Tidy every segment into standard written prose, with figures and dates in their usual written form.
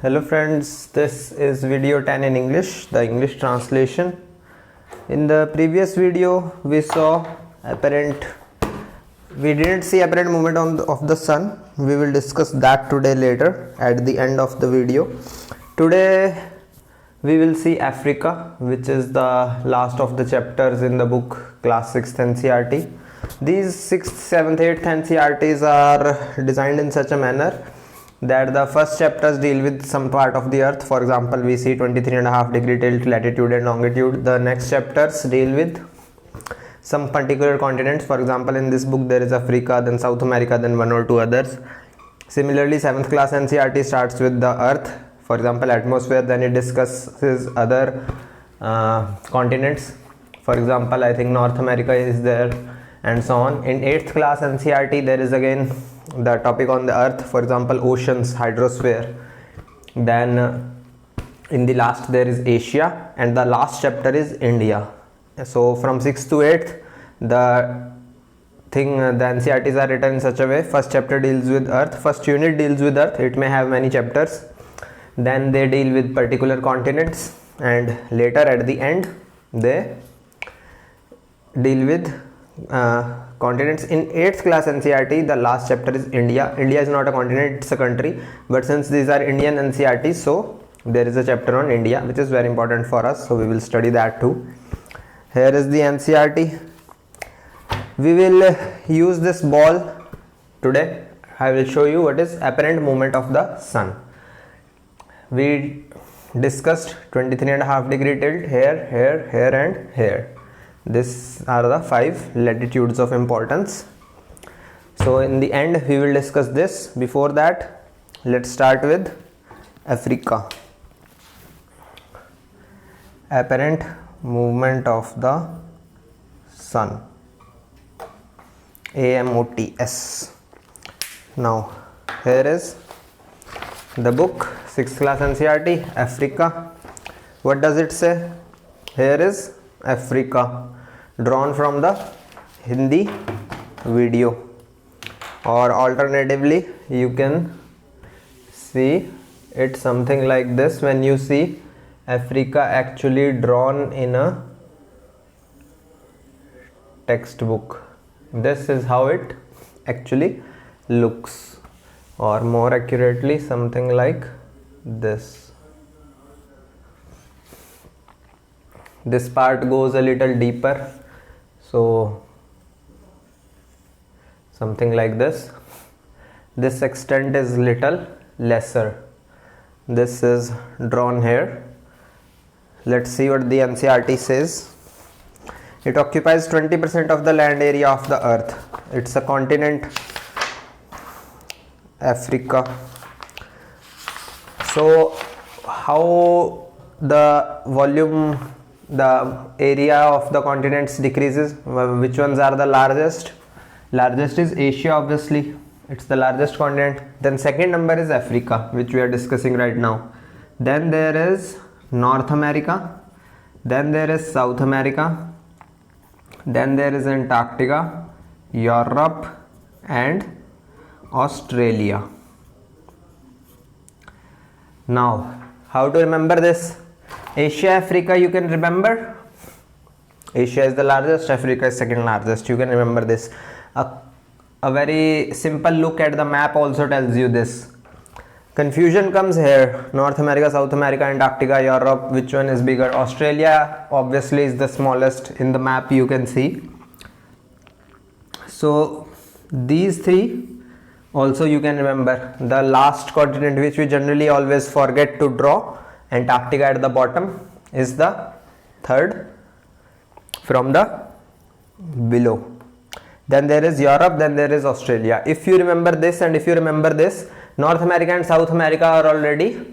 Hello friends, this is video 10 in English, the English translation. In the previous video we didn't see apparent movement of the sun. We will discuss that today later at the end of the video. Today we will see Africa, which is the last of the chapters in the book class 6th NCERT. These 6th, 7th, 8th NCERTs are designed in such a manner that the first chapters deal with some part of the earth. For example, we see 23.5 degree tilt, latitude and longitude. The next chapters deal with some particular continents. For example, in this book there is Africa, then South America, then one or two others. Similarly, 7th class NCERT starts with the earth, for example atmosphere, then it discusses other continents. For example, I think North America is there and so on. In 8th class NCERT there is again the topic on the earth, for example oceans, hydrosphere. Then in the last there is Asia, and the last chapter is India. So from 6th to 8th the NCERTs are written in such a way: first chapter deals with earth, first unit deals with earth, it may have many chapters, then they deal with particular continents, and later at the end they deal with continents. In 8th class NCERT the last chapter is India. India is not a continent, it's a country, but since these are Indian NCERTs, so there is a chapter on India which is very important for us, so we will study that too. Here is the NCERT. We will use this ball today. I will show you what is apparent movement of the sun. We discussed 23.5 degree tilt here, here, here and here. These are the 5 latitudes of importance. So in the end we will discuss this. Before that, let's start with Africa. Apparent movement of the sun, AMOTS. Now here is the book, 6th class NCERT, Africa. What does it say? Here is Africa, drawn from the Hindi video, or alternatively you can see it something like this. When you see Africa actually drawn in a textbook, this is how it actually looks, or more accurately something like this. This part goes a little deeper, so something like this. This extent is little lesser. This is drawn here. Let's see what the NCERT says. It occupies 20% of the land area of the earth. It's a continent, Africa. So how the volume, the area of the continents decreases? Which ones are the largest? Largest is Asia, obviously, it's the largest continent. Then second number is Africa, which we are discussing right now. Then there is North America, then there is South America, then there is Antarctica, Europe and Australia. Now how to remember this? Asia, Africa, you can remember. Asia is the largest, Africa is second largest. You can remember this. A very simple look at the map also tells you this. Confusion comes here: North America, South America, Antarctica, Europe, which one is bigger? Australia obviously is the smallest in the map, you can see. So these three also you can remember. The last continent, which we generally always forget to draw, Antarctica at the bottom, is the third from the below. Then there is Europe, then there is Australia. If you remember this and if you remember this, North America and South America are already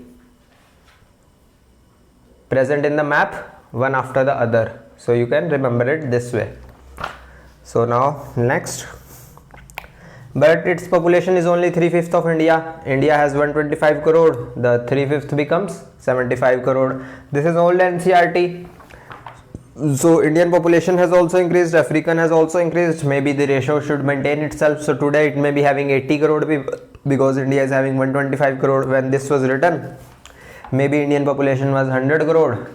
present in the map, one after the other. So you can remember it this way. So now next. But its population is only 3/5 of India. India has 125 crore. The 3/5 becomes 75 crore. This is old NCERT. So Indian population has also increased, African has also increased. Maybe the ratio should maintain itself. So today it may be having 80 crore people because India is having 125 crore when this was written. Maybe Indian population was 100 crore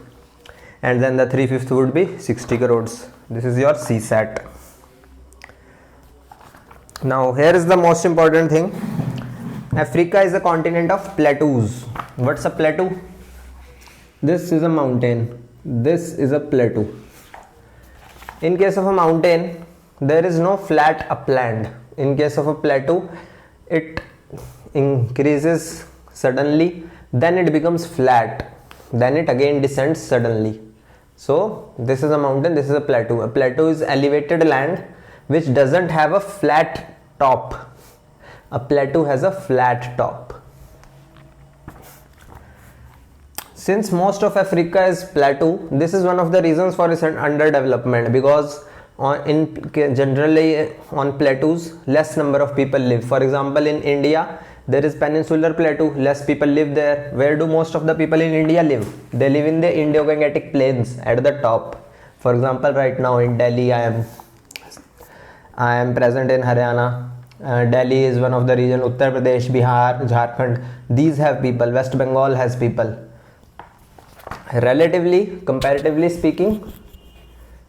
and then the 3/5 would be 60 crores. This is your CSAT. Now here is the most important thing. Africa is a continent of plateaus. What's a plateau? This is a mountain. This is a plateau. In case of a mountain, there is no flat upland. In case of a plateau, it increases suddenly, then it becomes flat, then it again descends suddenly. So this is a mountain, this is a plateau. A plateau is elevated land which doesn't have a flat top. A plateau has a flat top. Since most of Africa is plateau, this is one of the reasons for its underdevelopment, because generally on plateaus less number of people live. For example, in India there is peninsular plateau, less people live there. Where do most of the people in India live? They live in the Indo-Gangetic plains at the top. For example, right now in Delhi I am present in Haryana. Delhi is one of the region. Uttar Pradesh, Bihar, Jharkhand, these have people. West Bengal has people. Relatively, comparatively speaking,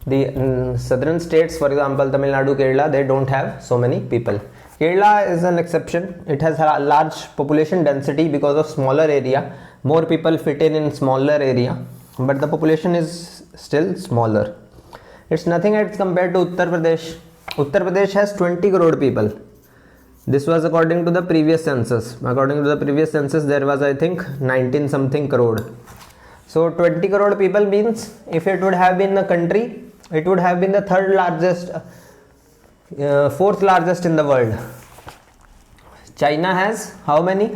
the southern states, for example Tamil Nadu, Kerala, they don't have so many people. Kerala is an exception. It has a large population density because of smaller area. More people fit in smaller area, but the population is still smaller. It's nothing as compared to Uttar Pradesh. Uttar Pradesh has 20 crore people. This was according to the previous census. According to the previous census, there was, I think, 19 something crore. So 20 crore people means if it would have been a country, it would have been the third largest, fourth largest in the world. China has how many?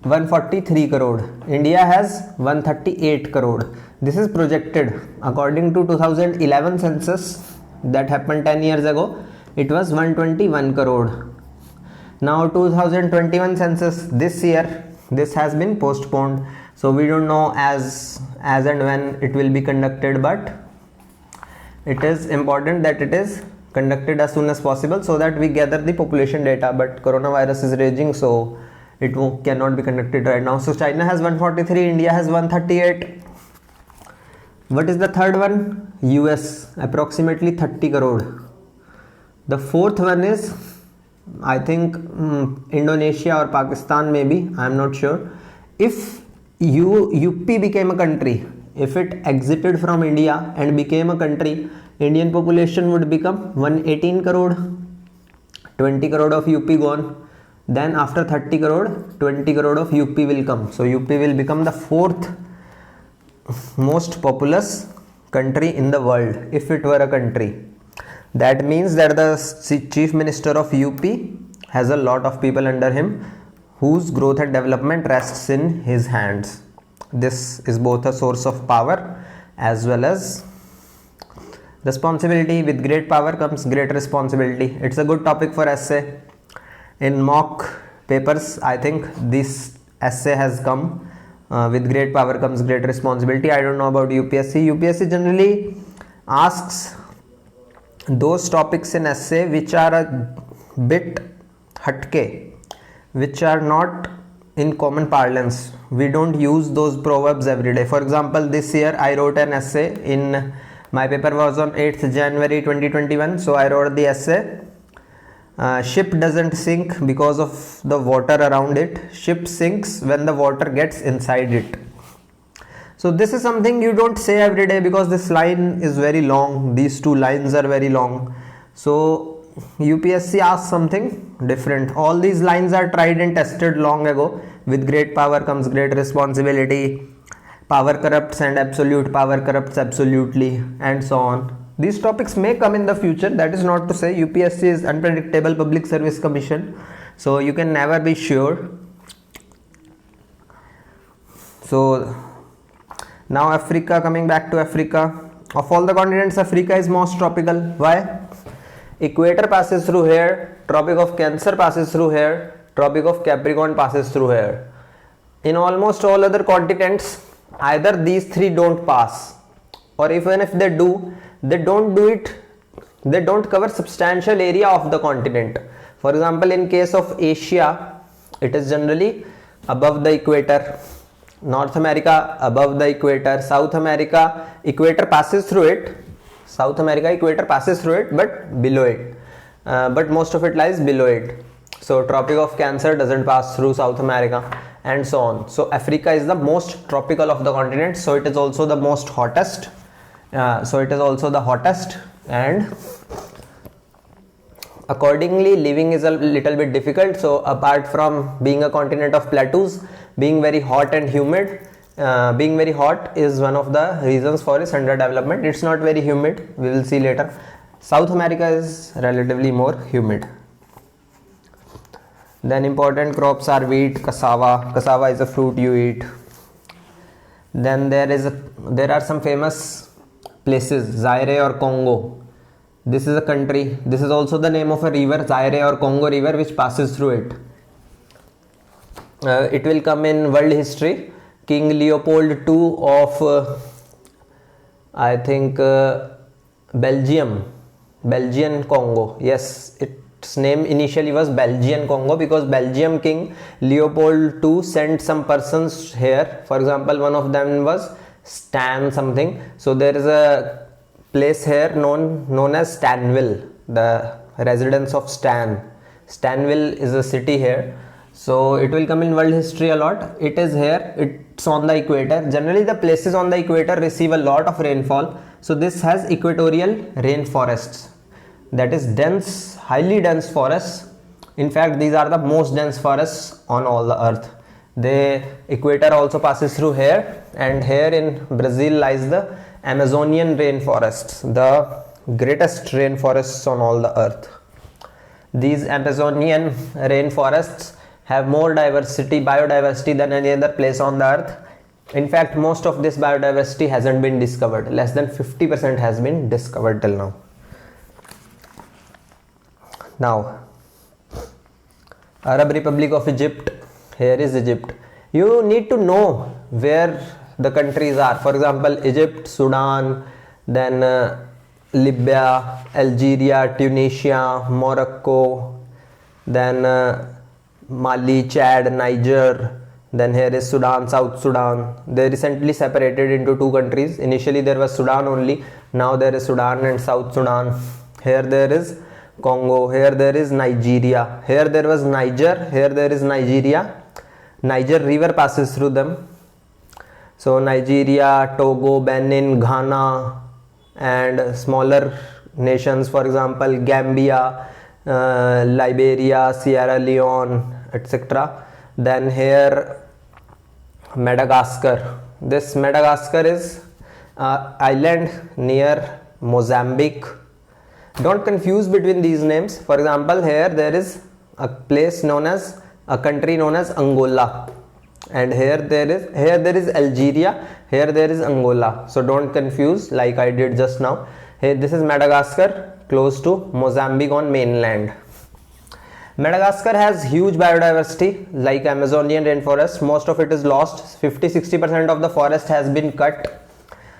143 crore. India has 138 crore. This is projected according to 2011 census that happened 10 years ago. It was 121 crore. Now 2021 census this year, this has been postponed. So we don't know as and when it will be conducted, but it is important that it is conducted as soon as possible so that we gather the population data. But coronavirus is raging, so it cannot be conducted right now. So China has 143, India has 138. What is the third one? US, approximately 30 crore. The fourth one is, I think, Indonesia or Pakistan maybe, I am not sure. If UP became a country, if it exited from India and became a country, Indian population would become 118 crore. 20 crore of UP gone. Then after 30 crore, 20 crore of UP will come. So UP will become the fourth most populous country in the world if it were a country. That means that the chief minister of UP has a lot of people under him whose growth and development rests in his hands. This is both a source of power as well as responsibility. With great power comes great responsibility. It's a good topic for essay. In mock papers, I think this essay has come. With great power comes great responsibility. I don't know about UPSC. UPSC generally asks those topics in essay which are a bit hatke, which are not in common parlance. We don't use those proverbs every day. For example, this year I wrote an essay. In my paper was on 8th January 2021. So I wrote the essay, ship doesn't sink because of the water around it. Ship sinks when the water gets inside it. So this is something you don't say every day because this line is very long. These two lines are very long. So UPSC asks something different. All these lines are tried and tested long ago. With great power comes great responsibility. Power corrupts and absolute power corrupts absolutely, and so on. These topics may come in the future. That is not to say. UPSC is unpredictable public service commission, so you can never be sure. So now Africa, coming back to Africa. Of all the continents, Africa is most tropical. Why? Equator passes through here, Tropic of Cancer passes through here, Tropic of Capricorn passes through here. In almost all other continents, either these three don't pass, or even if they do, they don't cover substantial area of the continent. For example, in case of Asia, it is generally above the equator. North America above the equator. South America equator passes through it. But below it. But most of it lies below it. So Tropic of Cancer doesn't pass through South America, and so on. So Africa is the most tropical of the continent. So it is also the most hottest. And accordingly, living is a little bit difficult. So apart from being a continent of plateaus, being very hot and humid, being very hot is one of the reasons for its underdevelopment. It's not very humid, we will see later. South America is relatively more humid. Then important crops are wheat, cassava is a fruit you eat. Then there are some famous places, Zaire or Congo. This is a country. This is also the name of a river, Zaire or Congo river, which passes through it. It will come in world history. King Leopold II of Belgian Congo. Yes, its name initially was Belgian Congo because Belgium King Leopold II sent some persons here. For example, one of them was Stan something. So there is a place here known as Stanville, the residence of Stan. Stanville is a city here. So it will come in world history a lot. It is here. It's on the equator. Generally, the places on the equator receive a lot of rainfall. So this has equatorial rainforests. That is dense, highly dense forests. In fact, these are the most dense forests on all the earth. The equator also passes through here, and here in Brazil lies the Amazonian rainforests, the greatest rainforests on all the earth. These Amazonian rainforests have more biodiversity than any other place on the earth. In fact, most of this biodiversity hasn't been discovered. Less than 50% has been discovered till now. Now, Arab Republic of Egypt. Here is Egypt. You need to know where the countries are. For example, Egypt, Sudan, then Libya, Algeria, Tunisia, Morocco, then Mali, Chad, Niger. Then here is Sudan, South Sudan. They recently separated into two countries. Initially there was Sudan only. Now there is Sudan and South Sudan. Here there is Congo. Here there is Nigeria. Here there was Niger. Here there is Nigeria. Niger river passes through them. So Nigeria, Togo, Benin, Ghana, and smaller nations, for example Gambia, Liberia, Sierra Leone, etc. Then here Madagascar. This Madagascar is an island near Mozambique. Don't confuse between these names. For example, here there is a country known as Angola, and here there is Algeria, here there is Angola. So don't confuse like I did just now. Here this is Madagascar, close to Mozambique on mainland. Madagascar has huge biodiversity like Amazonian rainforest. Most of it is lost. 50-60% of the forest has been cut.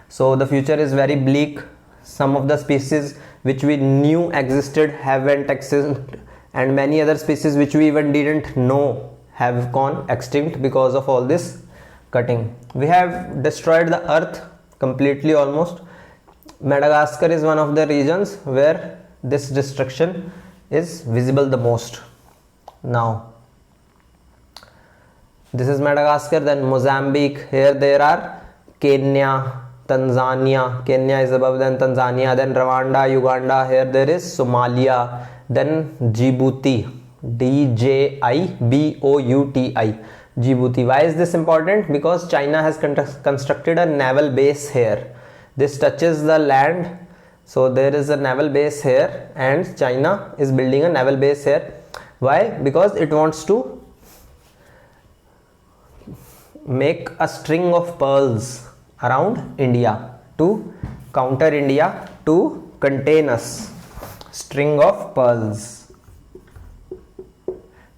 So the future is very bleak. Some of the species which we knew existed haven't existed, and many other species which we even didn't know have gone extinct because of all this cutting. We have destroyed the earth completely almost. Madagascar is one of the regions where this destruction is visible the most. Now this is Madagascar, then Mozambique. Here there are Kenya, Tanzania. Kenya is above, then Tanzania, then Rwanda, Uganda. Here there is Somalia, then Djibouti, Djibouti, Djibouti. Why is this important? Because China has constructed a naval base here. This touches the land, so there is a naval base here, and China is building a naval base here. Why? Because it wants to make a string of pearls around India to counter India, to contain us. String of pearls.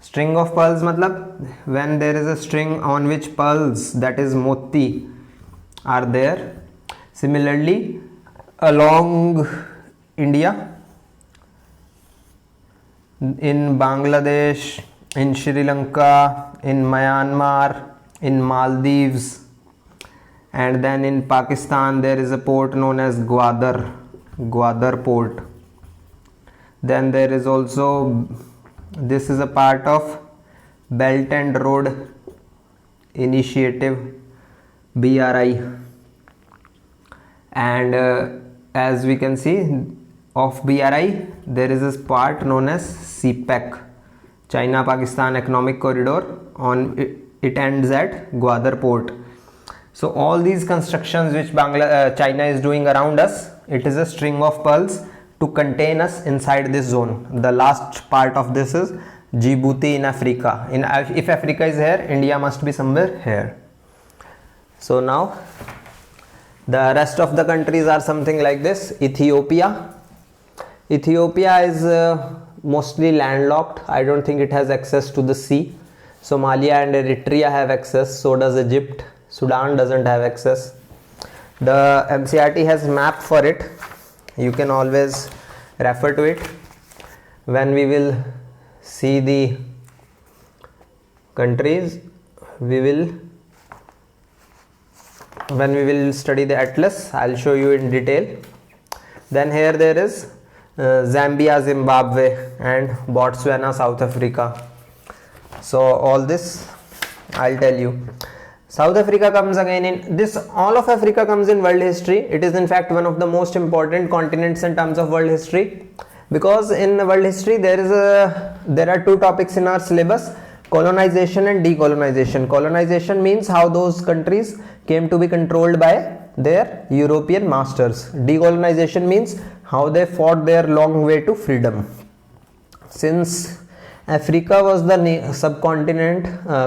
String of pearls matlab when there is a string on which pearls, that is moti, are there. Similarly, along India, in Bangladesh, in Sri Lanka, in Myanmar, in Maldives, and then in Pakistan there is a port known as Gwadar port. Then there is also, this is a part of Belt and Road Initiative, BRI, and as we can see of BRI there is this part known as CPEC, China Pakistan Economic Corridor. It ends at Gwadar port. So all these constructions which China is doing around us, it is a string of pearls to contain us inside this zone. The last part of this is Djibouti in Africa. If Africa is here, India must be somewhere here. So now the rest of the countries are something like this. Ethiopia is mostly landlocked. I don't think it has access to the sea. Somalia and Eritrea have access, so does Egypt. Sudan doesn't have access. The NCERT has map for it. You can always refer to it when we will see the countries. When we will study the atlas, I'll show you in detail. Then here there is Zambia, Zimbabwe, and Botswana, South Africa. So all this I'll tell you. South Africa comes again in this. All of Africa comes in world history. It is in fact one of the most important continents in terms of world history, because in world history there are two topics in our syllabus: colonization and decolonization. Colonization means how those countries came to be controlled by their European masters. Decolonization means how they fought their long way to freedom. Since Africa was the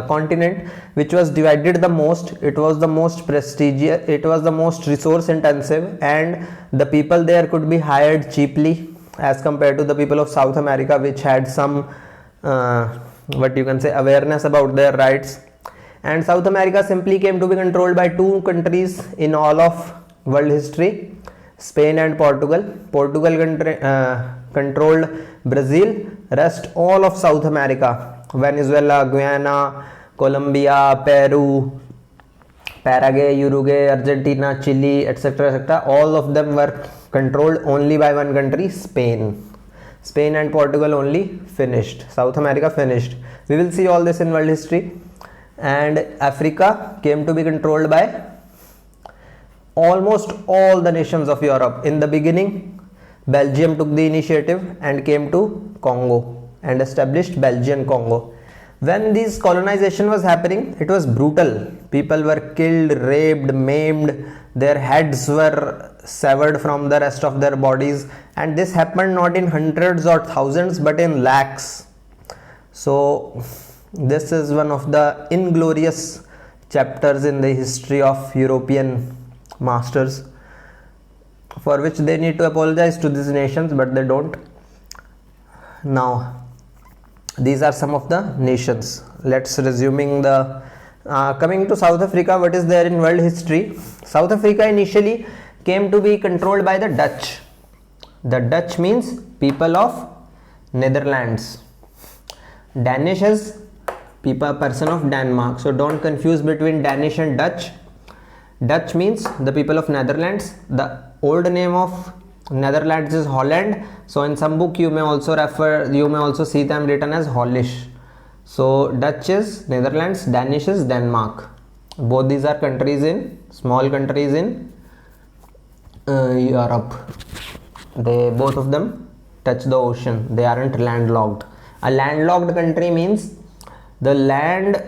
continent which was divided the most, it was the most prestigious, it was the most resource intensive, and the people there could be hired cheaply as compared to the people of South America, which had some what you can say awareness about their rights. And South America simply came to be controlled by two countries in all of world history: Spain and Portugal. Portugal controlled Brazil, rest all of South America, Venezuela, Guyana, Colombia, Peru, Paraguay, Uruguay, Argentina, Chile, etc., etc. All of them were controlled only by one country, Spain. Spain and Portugal only finished. South America finished. We will see all this in world history. And Africa came to be controlled by almost all the nations of Europe. In the beginning, Belgium took the initiative and came to Congo and established Belgian Congo. When this colonization was happening, it was brutal. People were killed, raped, maimed, their heads were severed from the rest of their bodies, and this happened not in hundreds or thousands but in lakhs. So this is one of the inglorious chapters in the history of European masters, for which they need to apologize to these nations, but they don't. Now these are some of the nations. Let's resuming the coming to South Africa. What is there in world history? South Africa initially came to be controlled by the Dutch. The Dutch means people of Netherlands. Danish is person of Denmark, so don't confuse between Danish and Dutch. Dutch means the people of Netherlands. The old name of Netherlands is Holland, so in some book you may also see them written as Hollish. So Dutch is Netherlands, Danish is Denmark. Both these are small countries in Europe. Both of them touch the ocean. They aren't landlocked. A landlocked country means the land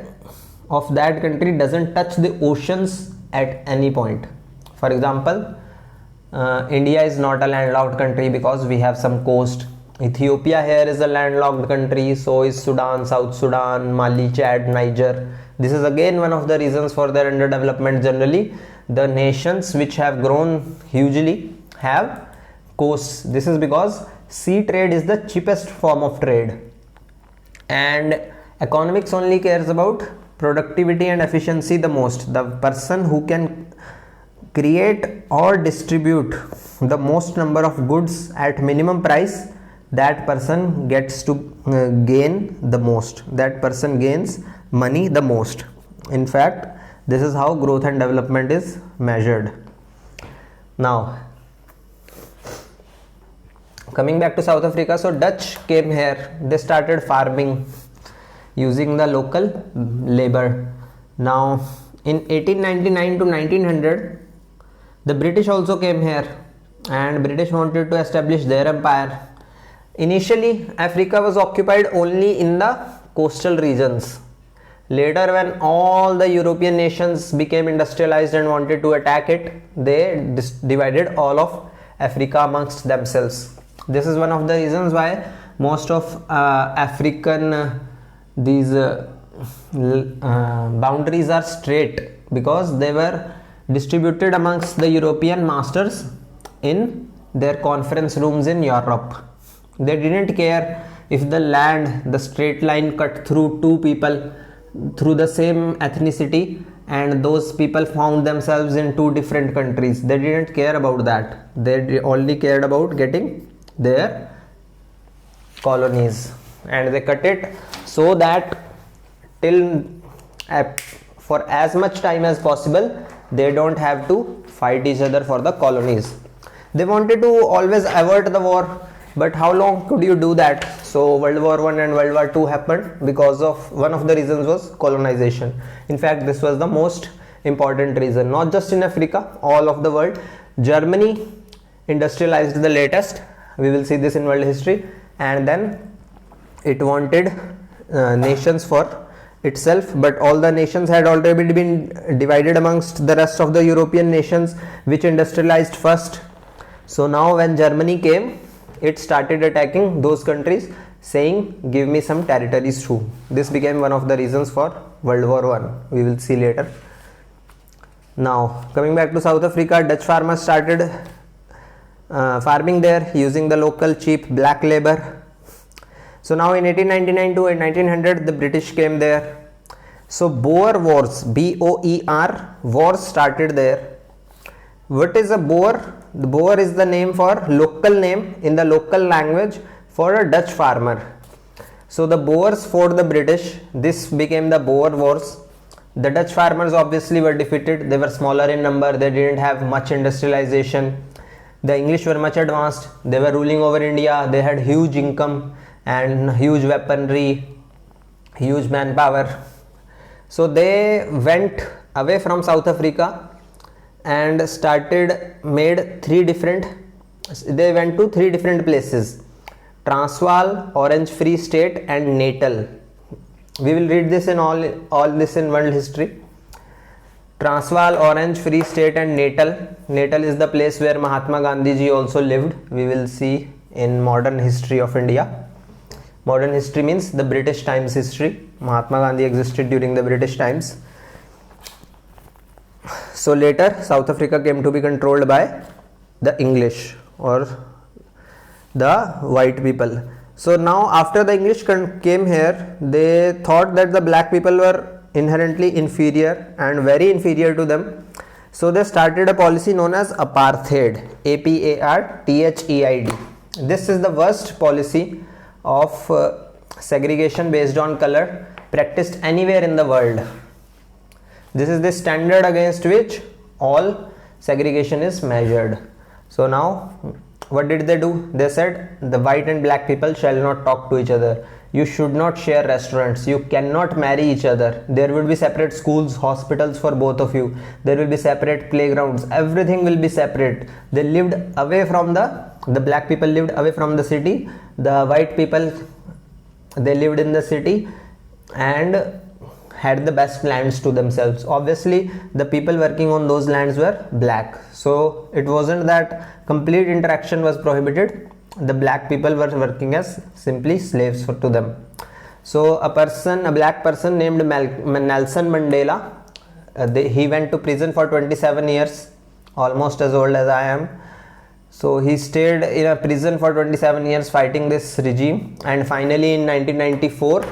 of that country doesn't touch the oceans at any point. For example, India is not a landlocked country because we have some coast. Ethiopia here is a landlocked country, so is Sudan, South Sudan, Mali, Chad, Niger. This is again one of the reasons for their underdevelopment. Generally, the nations which have grown hugely have coasts. This is because sea trade is the cheapest form of trade, and economics only cares about productivity and efficiency the most. The person who can create or distribute the most number of goods at minimum price, that person gets to gain the most, that person gains money the most. In fact, this is how growth and development is measured. Now coming back to South Africa, so Dutch came here, they started farming using the local labor. Now in 1899 to 1900, the British also came here, and British wanted to establish their empire. Initially Africa was occupied only in the coastal regions. Later, when all the European nations became industrialized and wanted to attack it, they divided all of Africa amongst themselves. This is one of the reasons why most of African boundaries are straight, because they were distributed amongst the European masters in their conference rooms in Europe. They didn't care if the land, the straight line cut through two people through the same ethnicity and those people found themselves in two different countries. They didn't care about that. They only cared about getting their colonies, and they cut it so that till for as much time as possible they don't have to fight each other for the colonies. They wanted to always avert the war, but how long could you do that? So World War I and World War II happened because of one of the reasons was colonization. In fact, this was the most important reason, not just in Africa, all of the world. Germany industrialized the latest, we will see this in world history, and then it wanted nations for itself, but all the nations had already been divided amongst the rest of the European nations which industrialized first. So now when Germany came, it started attacking those countries, saying give me some territories too. This became one of the reasons for World War I. We will see later. Now coming back to South Africa, Dutch farmers started farming there using the local cheap black labor. So now in 1899 to 1900, the British came there. So Boer Wars, B-O-E-R, wars started there. What is a Boer? The Boer is the name for local name in the local language for a Dutch farmer. So the Boers fought the British. This became the Boer Wars. The Dutch farmers obviously were defeated. They were smaller in number. They didn't have much industrialization. The English were much advanced. They were ruling over India. They had huge income and huge weaponry, huge manpower. So they went away from South Africa and made they went to three different places: Transvaal, Orange Free State and Natal. We will read this in all this in world history. Transvaal, Orange Free State and Natal. Natal is the place where Mahatma Gandhi ji also lived. We will see in modern history of India. Modern history means the British times history. Mahatma Gandhi existed during the British times. So later South Africa came to be controlled by the English or the white people. So now after the English came here, they thought that the black people were inherently inferior and very inferior to them. So they started a policy known as apartheid, A-P-A-R-T-H-E-I-D. This is the worst policy of segregation based on color practiced anywhere in the world. This is the standard against which all segregation is measured. So now what did they do? They said the white and black people shall not talk to each other. You should not share restaurants. You cannot marry each other. There will be separate schools, hospitals for both of you. There will be separate playgrounds. Everything will be separate. They lived away from the black people lived away from the city. The white people, they lived in the city and had the best lands to themselves. Obviously the people working on those lands were black, so it wasn't that complete interaction was prohibited. The black people were working as simply slaves to them. So a black person named Nelson Mandela, he went to prison for 27 years, almost as old as I am. So he stayed in a prison for 27 years fighting this regime, and finally in 1994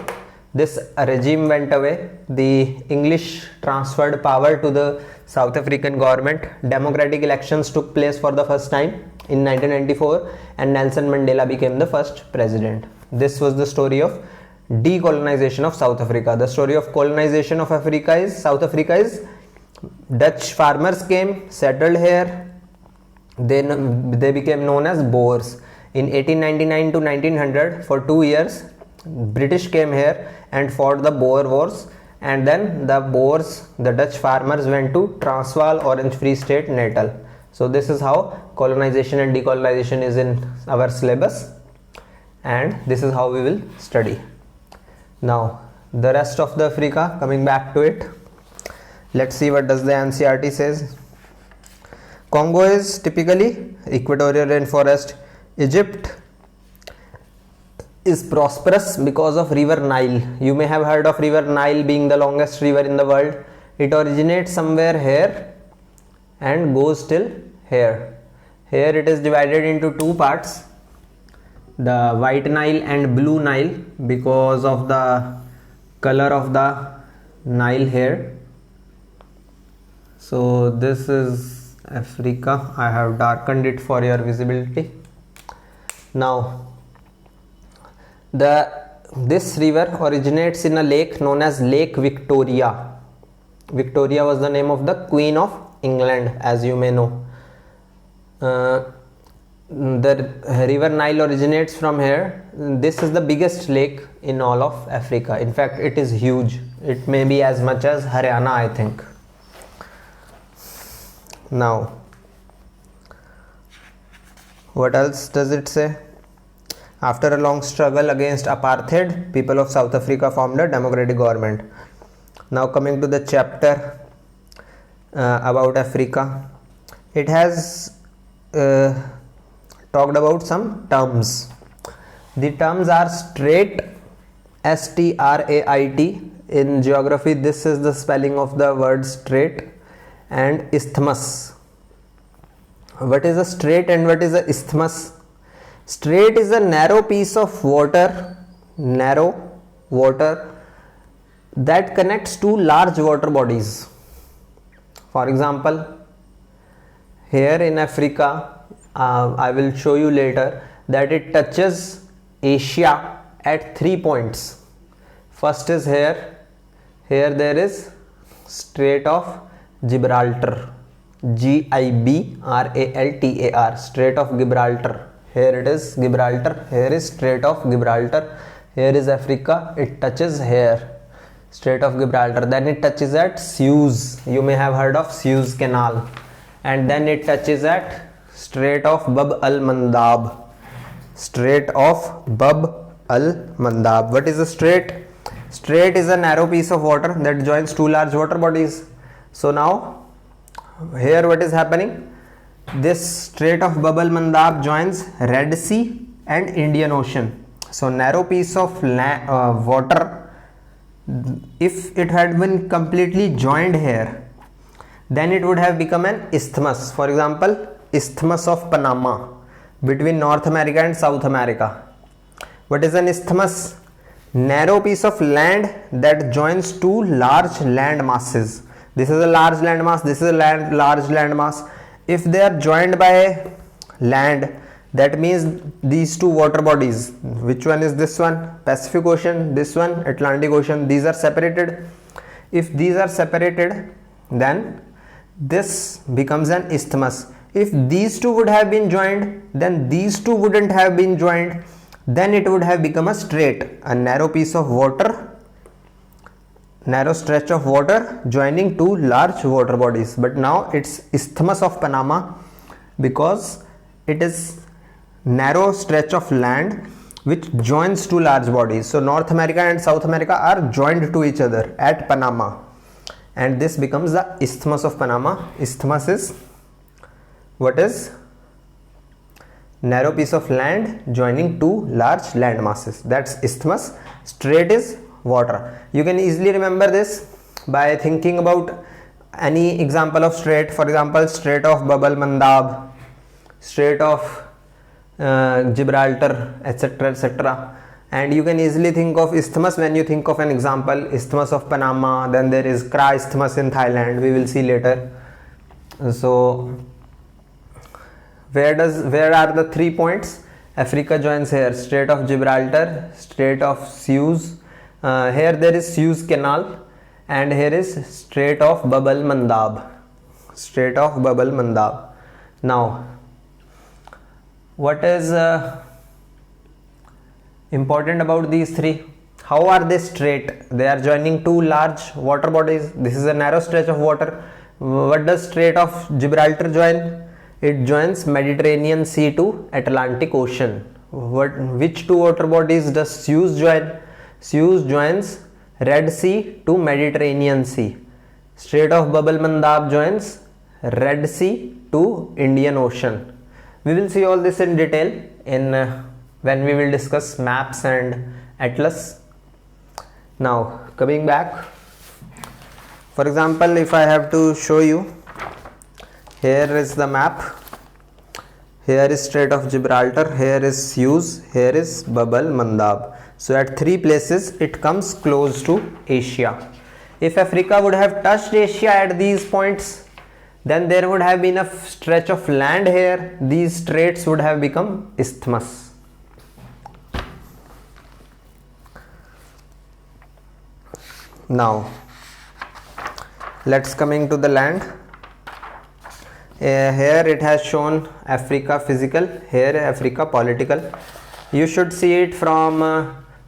this regime went away. The English transferred power to the South African government. Democratic elections took place for the first time in 1994 and Nelson Mandela became the first president. This was the story of decolonization of South Africa. The story of colonization of South Africa is Dutch farmers came, settled here, then they became known as Boers. In 1899 to 1900, for 2 years, British came here and fought the Boer Wars, and then the Boers, the Dutch farmers, went to Transvaal, Orange Free State, Natal. So this is how colonization and decolonization is in our syllabus, and this is how we will study. Now the rest of the Africa, coming back to it, let's see what does the NCERT says. Congo is typically equatorial rainforest. Egypt is prosperous because of river Nile. You may have heard of river Nile being the longest river in the world. It originates somewhere here and goes till here. Here it is divided into two parts, the White Nile and Blue Nile, because of the color of the Nile here. So this is Africa. I have darkened it for your visibility. Now this river originates in a lake known as Lake Victoria. Victoria was the name of the Queen of England, as you may know. The river Nile originates from here. This is the biggest lake in all of Africa. In fact, it is huge. It may be as much as Haryana, I think. Now, what else does it say? After a long struggle against apartheid, people of South Africa formed a democratic government. Now coming to the chapter about Africa, it has talked about some terms. The terms are strait, S-T-R-A-I-T. In geography, this is the spelling of the word strait, and isthmus. What is a strait and what is a isthmus? Strait is a narrow piece of water, that connects two large water bodies. For example, here in Africa, I will show you later that it touches Asia at 3 points. First is here there is Strait of Gibraltar, Gibraltar, Strait of Gibraltar. Here it is Gibraltar, here is Strait of Gibraltar, here is Africa, it touches here, Strait of Gibraltar. Then it touches at Suez, you may have heard of Suez Canal, and then it touches at Strait of Bab al-Mandab, Strait of Bab al-Mandab. What is a strait? Strait is a narrow piece of water that joins two large water bodies. So now here what is happening? This Strait of Bab al-Mandab joins Red Sea and Indian Ocean. So narrow piece of water, if it had been completely joined here, then it would have become an isthmus. For example, Isthmus of Panama between North America and South America. What is an isthmus? Narrow piece of land that joins two large land masses. This is a large land mass, this is a large land mass. If they are joined by land, that means these two water bodies, which one is this one? Pacific Ocean, this one Atlantic Ocean, these are separated. If these are separated, then this becomes an isthmus. If these two would have been joined, then these two wouldn't have been joined, then it would have become a strait, a narrow piece of water, narrow stretch of water joining two large water bodies. But now it's Isthmus of Panama because it is narrow stretch of land which joins two large bodies. So North America and South America are joined to each other at Panama, and this becomes the Isthmus of Panama. Isthmus is what is? Narrow piece of land joining two large land masses. That's isthmus. Strait is water. You can easily remember this by thinking about any example of strait. For example, Strait of Bab al-Mandab, Strait of Gibraltar, etc., etc. And you can easily think of isthmus when you think of an example, Isthmus of Panama, then there is Kra Isthmus in Thailand, we will see later. So where are the 3 points? Africa joins here, Strait of Gibraltar, Strait of Suez, here there is Suez Canal, and here is Strait of Bab el Mandab, Strait of Bab el Mandab. Now what is important about these three? How are they straight? They are joining two large water bodies. This is a narrow stretch of water. What does Strait of Gibraltar join? It joins Mediterranean Sea to Atlantic Ocean. Which two water bodies does Suez join? Suez joins Red Sea to Mediterranean Sea. Strait of Bab el Mandab joins Red Sea to Indian Ocean. We will see all this in detail in when we will discuss maps and atlas. Now coming back, for example, if I have to show you, here is the map, here is Strait of Gibraltar, here is Suez, here is Bab el Mandab. So at three places it comes close to Asia. If Africa would have touched Asia at these points, then there would have been a stretch of land here. These straits would have become isthmus. Now let's coming to the land. Here it has shown Africa physical, here Africa political. You should see it from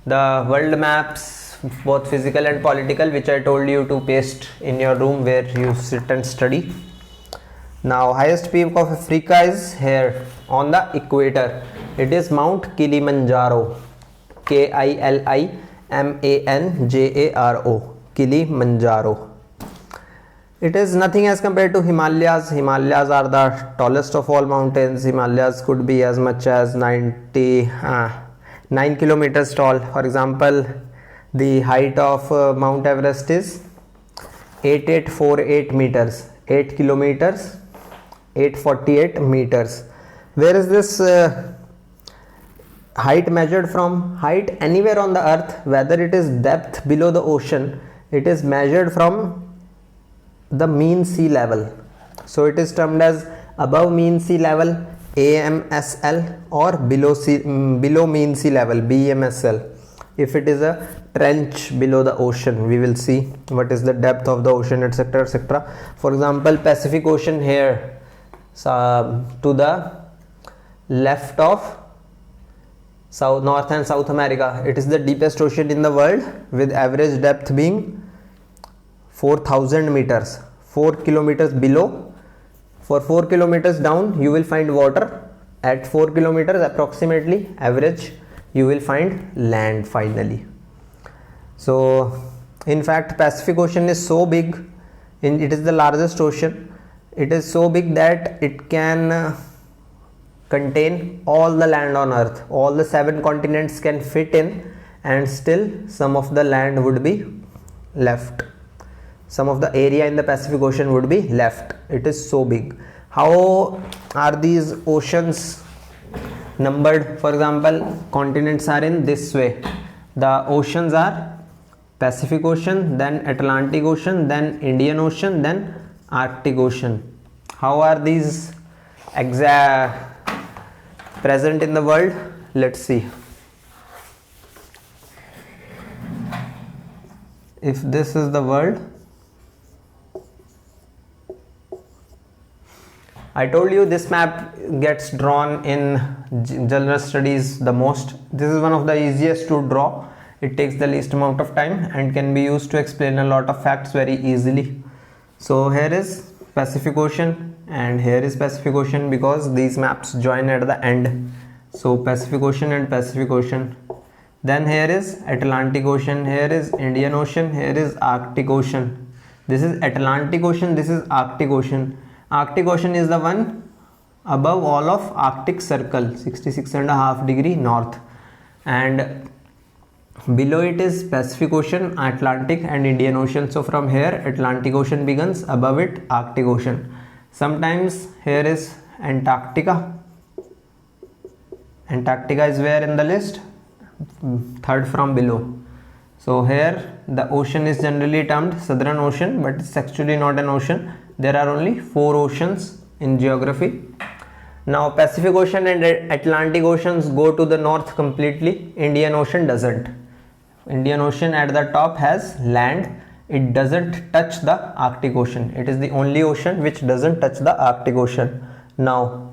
the world maps, both physical and political, which I told you to paste in your room where you sit and study. Now highest peak of Africa is here on the equator. It is Mount Kilimanjaro, Kilimanjaro, Kilimanjaro. It is nothing as compared to Himalayas. Himalayas are the tallest of all mountains. Himalayas could be as much as 9 kilometers tall. For example, the height of Mount Everest is 8848 meters, 8 kilometers, 848 meters. Where is this height measured from? Height anywhere on the earth, whether it is depth below the ocean, it is measured from the mean sea level. So it is termed as above mean sea level, AMSL, or below mean sea level, BMSL. If it is a trench below the ocean, we will see what is the depth of the ocean, etc, etc. For example, Pacific Ocean here, to the left of North and South America, it is the deepest ocean in the world, with average depth being 4000 meters, 4 kilometers below. For 4 kilometers down you will find water. At 4 kilometers approximately average you will find land finally. So in fact Pacific Ocean is so big, it is the largest ocean. It is so big that it can contain all the land on earth. All the 7 continents can fit in, and still some of the land would be left. Some of the area in the Pacific Ocean would be left. It is so big. How are these oceans numbered? For example, continents are in this way. The oceans are Pacific Ocean, then Atlantic Ocean, then Indian Ocean, then Arctic Ocean. How are these present in the world? Let's see. If this is the world, I told you this map gets drawn in general studies the most. This is one of the easiest to draw. It takes the least amount of time and can be used to explain a lot of facts very easily. So here is Pacific Ocean and here is Pacific Ocean, because these maps join at the end. So Pacific Ocean and Pacific Ocean. Then here is Atlantic Ocean, here is Indian Ocean, here is Arctic Ocean. This is Atlantic Ocean, this is Arctic Ocean. Arctic Ocean is the one above all of Arctic Circle, 66.5 degree north, and below it is Pacific Ocean, Atlantic and Indian Ocean. So from here Atlantic Ocean begins, above it Arctic Ocean. Sometimes here is Antarctica. Antarctica is where in the list? third from below. So here the ocean is generally termed Southern Ocean, but it's actually not an ocean. There are only 4 oceans in geography. Now Pacific Ocean and Atlantic Oceans go to the north completely. Indian Ocean doesn't. Indian Ocean at the top has land. It doesn't touch the Arctic Ocean. It is the only ocean which doesn't touch the Arctic Ocean. Now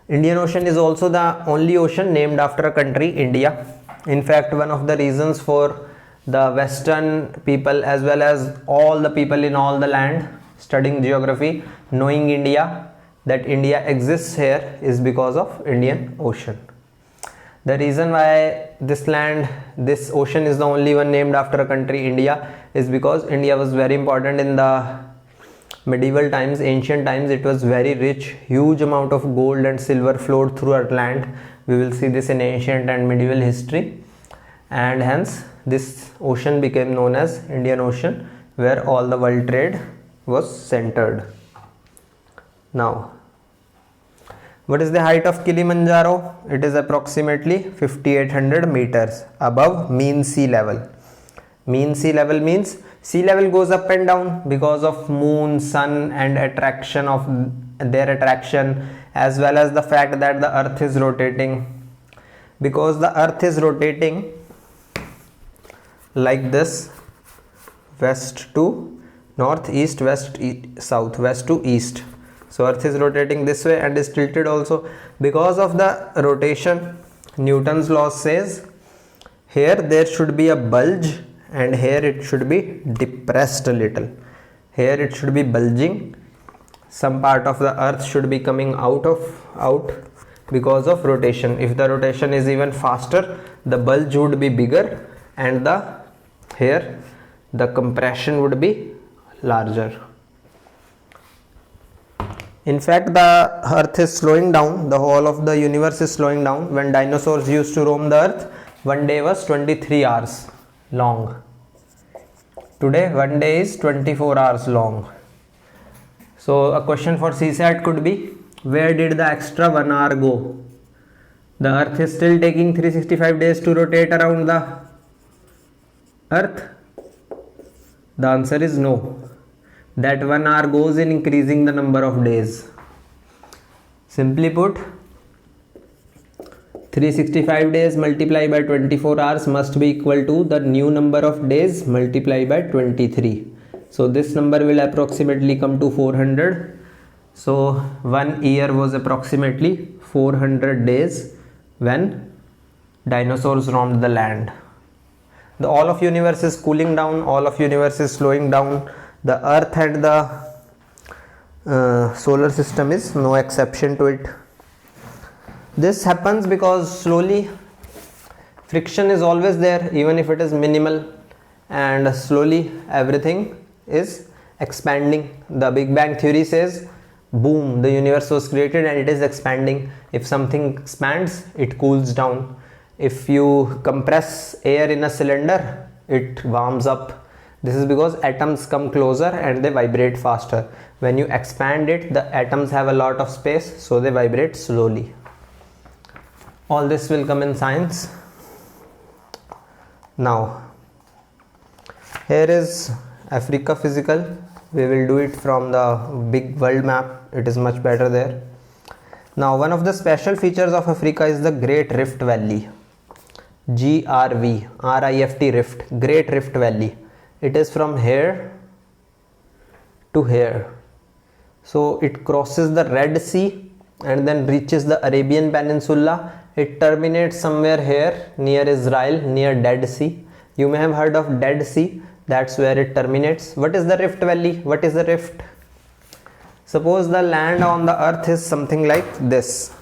Indian Ocean is also the only ocean named after a country, India. In fact, one of the reasons for the Western people as well as all the people in all the land studying geography, knowing India, that India exists here, is because of Indian Ocean. The reason why this ocean is the only one named after a country, India, is because India was very important in the medieval times, ancient times. It was very rich. Huge amount of gold and silver flowed through our land. We will see this in ancient and medieval history, and hence this ocean became known as Indian Ocean, where all the world trade was centered. Now, what is the height of Kilimanjaro? It is approximately 5800 meters above mean sea level. Mean sea level means sea level goes up and down because of moon, sun and attraction of their attraction, as well as the fact that the earth is rotating. Because the earth is rotating like this, west to north, east, west, south, west to east. So earth is rotating this way and is tilted also. Because of the rotation, Newton's law says here there should be a bulge and here it should be depressed a little. Here it should be bulging. Some part of the earth should be coming out because of rotation. If the rotation is even faster, the bulge would be bigger and here the compression would be larger. In fact, the earth is slowing down. The whole of the universe is slowing down. When dinosaurs used to roam the earth, one day was 23 hours long. Today, one day is 24 hours long. So a question for CSAT could be, where did the extra 1 hour go? The earth is still taking 365 days to rotate around the earth. The answer is no. That 1 hour goes in increasing the number of days. Simply put, 365 days multiplied by 24 hours must be equal to the new number of days multiplied by 23. So this number will approximately come to 400. So 1 year was approximately 400 days when dinosaurs roamed the land. The all of universe is cooling down, all of universe is slowing down. The earth and the solar system is no exception to it. This happens because slowly friction is always there, even if it is minimal, and slowly everything is expanding. The Big Bang theory says, boom, the universe was created and it is expanding. If something expands, it cools down. If you compress air in a cylinder, it warms up. This is because atoms come closer and they vibrate faster. When you expand it, the atoms have a lot of space, so they vibrate slowly. All this will come in science. Now, here is Africa physical. We will do it from the big world map. It is much better there. Now, one of the special features of Africa is the Great Rift Valley. GRV, RIFT Rift, Great Rift Valley. It is from here to here. So it crosses the Red Sea and then reaches the Arabian Peninsula. It terminates somewhere here near Israel, near Dead Sea. You may have heard of Dead Sea. That's where it terminates. What is the Rift Valley? What is the rift? Suppose the land on the earth is something like this.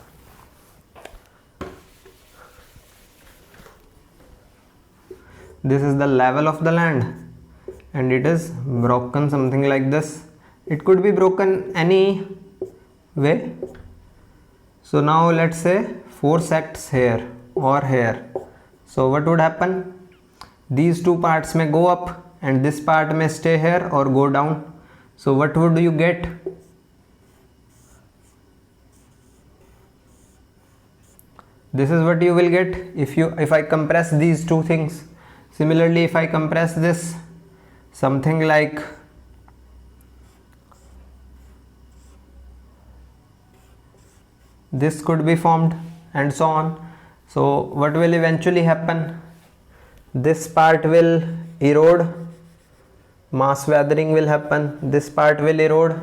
This is the level of the land and it is broken something like this. It could be broken any way. So now let's say 4 sects here or here. So what would happen? These two parts may go up and this part may stay here or go down. So what would you get? This is what you will get if I compress these two things. Similarly, if I compress this, something like this could be formed, and so on. So what will eventually happen? This part will erode, mass weathering will happen, this part will erode,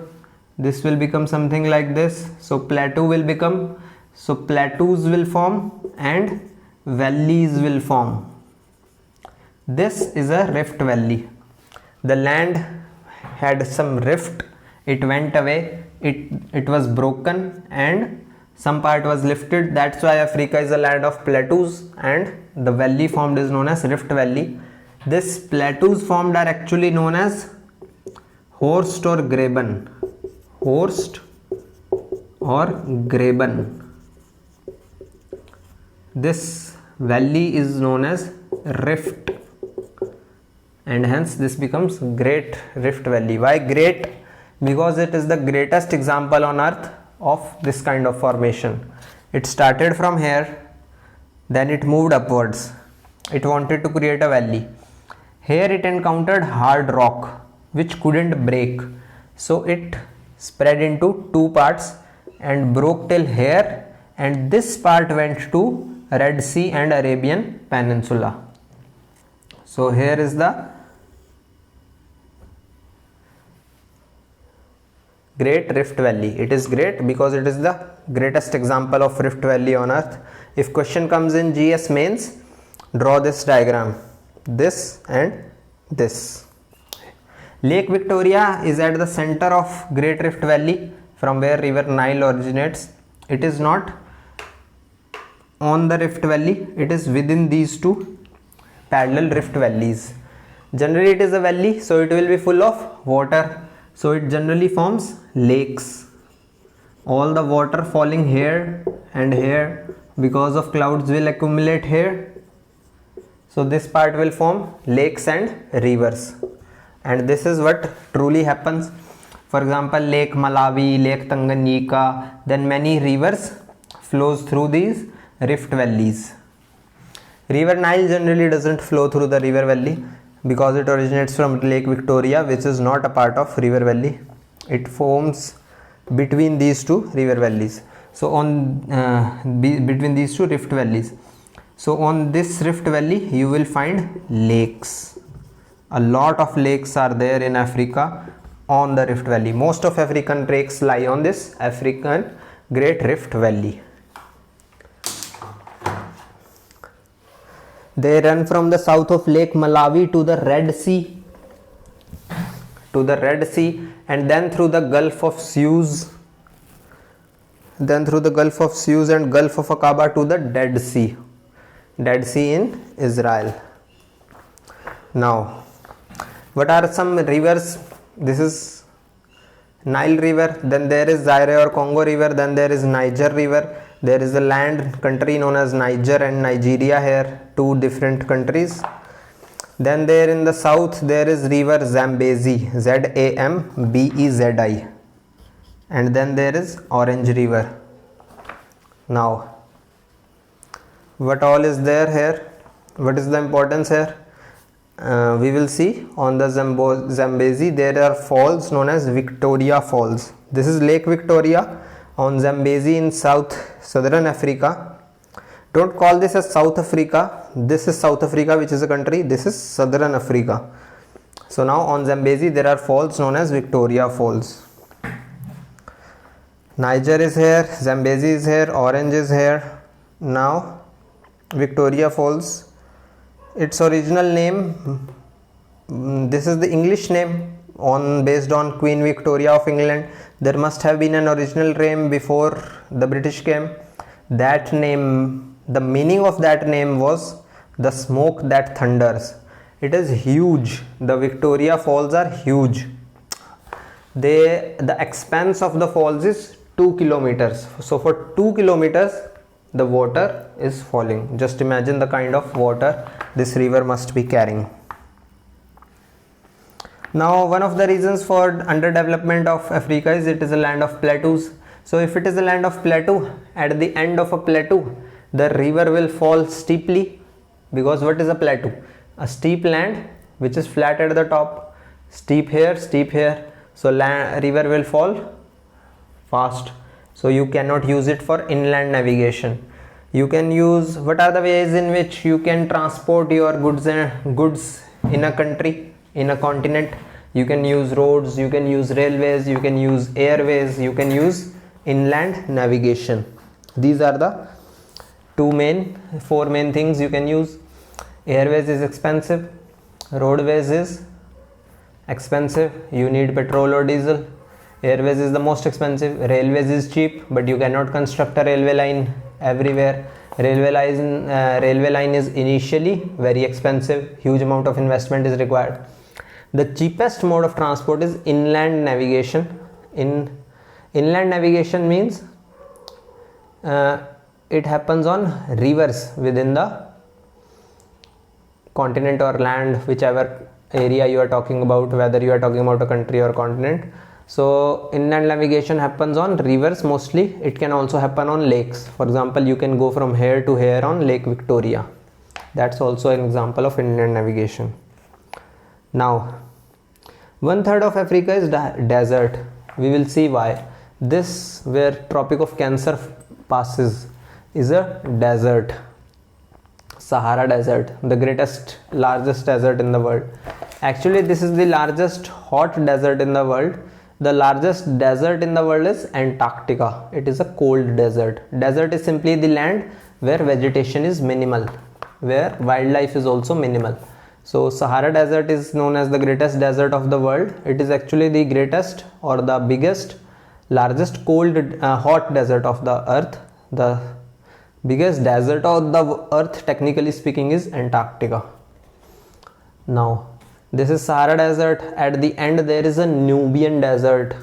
this will become something like this. So plateau will become, so plateaus will form and valleys will form. This is a rift valley. The land had some rift, it went away, it was broken and some part was lifted. That's why Africa is a land of plateaus, and the valley formed is known as Rift Valley. This plateaus formed are actually known as Horst or Graben. Horst or Graben. This valley is known as Rift, and hence this becomes Great Rift Valley. Why great? Because it is the greatest example on earth of this kind of formation. It started from here, then it moved upwards. It wanted to create a valley. Here it encountered hard rock which couldn't break, so it spread into two parts and broke till here, and this part went to Red Sea and Arabian Peninsula. So here is the Great Rift Valley. It is great because it is the greatest example of Rift Valley on earth. If question comes in GS mains, draw this diagram, this and this. Lake Victoria is at the center of Great Rift Valley, from where river Nile originates. It is not on the Rift Valley, it is within these two parallel Rift Valleys. Generally it is a valley, so it will be full of water. So it generally forms lakes. All the water falling here and here because of clouds will accumulate here. So this part will form lakes and rivers. And this is what truly happens. For example, Lake Malawi, Lake Tanganyika, then many rivers flows through these rift valleys. River Nile generally doesn't flow through the river valley, because it originates from Lake Victoria, which is not a part of river valley. It forms between these two river valleys. So on between these two rift valleys. So on this rift valley you will find lakes. A lot of lakes are there in Africa on the Rift Valley. Most of African lakes lie on this African Great Rift Valley. They run from the south of Lake Malawi to the Red Sea, and then through the Gulf of Suez, and Gulf of Aqaba to the Dead Sea in Israel. Now, what are some rivers? This is Nile River, then there is Zaire or Congo River, then there is Niger River. There is a land country known as Niger and Nigeria here, two different countries. Then there in the south there is river Zambezi, Zambezi, and then there is Orange River. Now, what all is there here? What is the importance here? We will see on the Zambezi there are falls known as Victoria Falls. This is Lake Victoria on Zambezi in southern Africa. Don't call this as South Africa. This is South Africa, which is a country. This is Southern Africa. So now on Zambezi there are falls known as Victoria Falls. Niger is here, Zambezi is here, Orange is here. Now Victoria Falls. Its original name, this is the English name based on Queen Victoria of England. There must have been an original name before the British came. That name, the meaning of that name was the smoke that thunders. It is huge. The Victoria Falls are huge. The expanse of the falls is 2 kilometers. So for 2 kilometers the water is falling. Just imagine the kind of water this river must be carrying. Now, one of the reasons for underdevelopment of Africa is it is a land of plateaus. So if it is a land of plateau, at the end of a plateau the river will fall steeply, because what is a plateau? A steep land which is flat at the top, steep here, so river will fall fast. So you cannot use it for inland navigation. You can use, what are the ways in which you can transport your goods in a country, in a continent? You can use roads, you can use railways, you can use airways, you can use inland navigation. These are the four main things you can use. Airways is expensive, roadways is expensive, you need petrol or diesel. Airways is the most expensive, railways is cheap, but you cannot construct a railway line everywhere. Railway line is initially very expensive, huge amount of investment is required. The cheapest mode of transport is inland navigation. Inland navigation means it happens on rivers within the continent or land, whichever area you are talking about, whether you are talking about a country or continent. So inland navigation happens on rivers mostly. It can also happen on lakes. For example, you can go from here to here on Lake Victoria. That's also an example of inland navigation. Now, 1/3 of Africa is desert. We will see why. This, where Tropic of Cancer passes, is a desert. Sahara Desert, the largest desert in the world. Actually, this is the largest hot desert in the world. The largest desert in the world is Antarctica. It is a cold desert. Desert is simply the land where vegetation is minimal, where wildlife is also minimal. So Sahara Desert is known as the greatest desert of the world. It is actually the greatest or the biggest, largest hot desert of the earth. The biggest desert of the earth, technically speaking, is Antarctica. Now, this is Sahara Desert. At the end there is a Nubian Desert.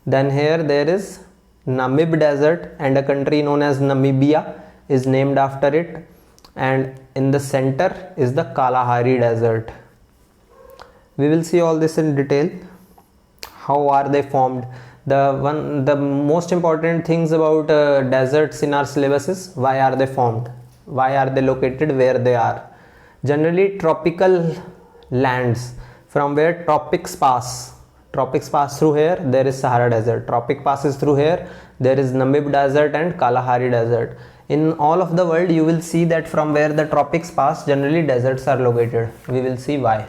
Then here there is Namib Desert, and a country known as Namibia is named after it. And in the center is the Kalahari Desert. We will see all this in detail. How are they formed? The most important things about deserts in our syllabus is why are they formed? Why are they located where they are? Generally tropical lands, from where tropics pass through here, there is Sahara Desert. Tropic passes through here, there is Namib Desert and Kalahari Desert. In all of the world you will see that from where the tropics pass, generally deserts are located. We will see why.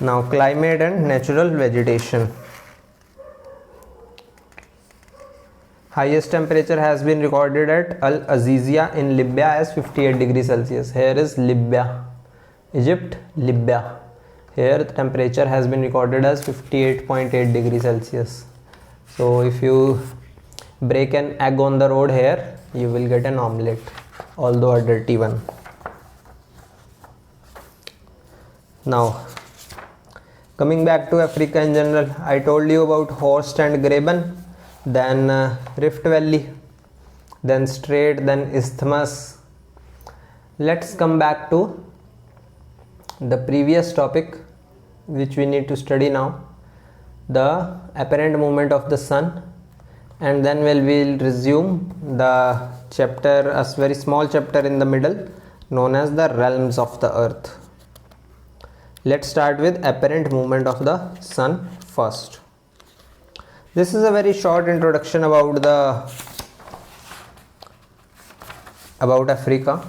Now, climate and natural vegetation. Highest temperature has been recorded at Al Azizia in Libya as 58 degrees Celsius. Here is Libya, Egypt, Libya. Here the temperature has been recorded as 58.8 degrees Celsius. So if you break an egg on the road here, you will get an omelette, although a dirty one. Now, coming back to Africa in general, I told you about Horst and Graben, then Rift Valley, then Strait, then Isthmus. Let's come back to the previous topic which we need to study now, the apparent movement of the sun, and then we'll resume the chapter, a very small chapter in the middle known as the realms of the earth. Let's start with apparent movement of the sun first. This is a very short introduction about Africa.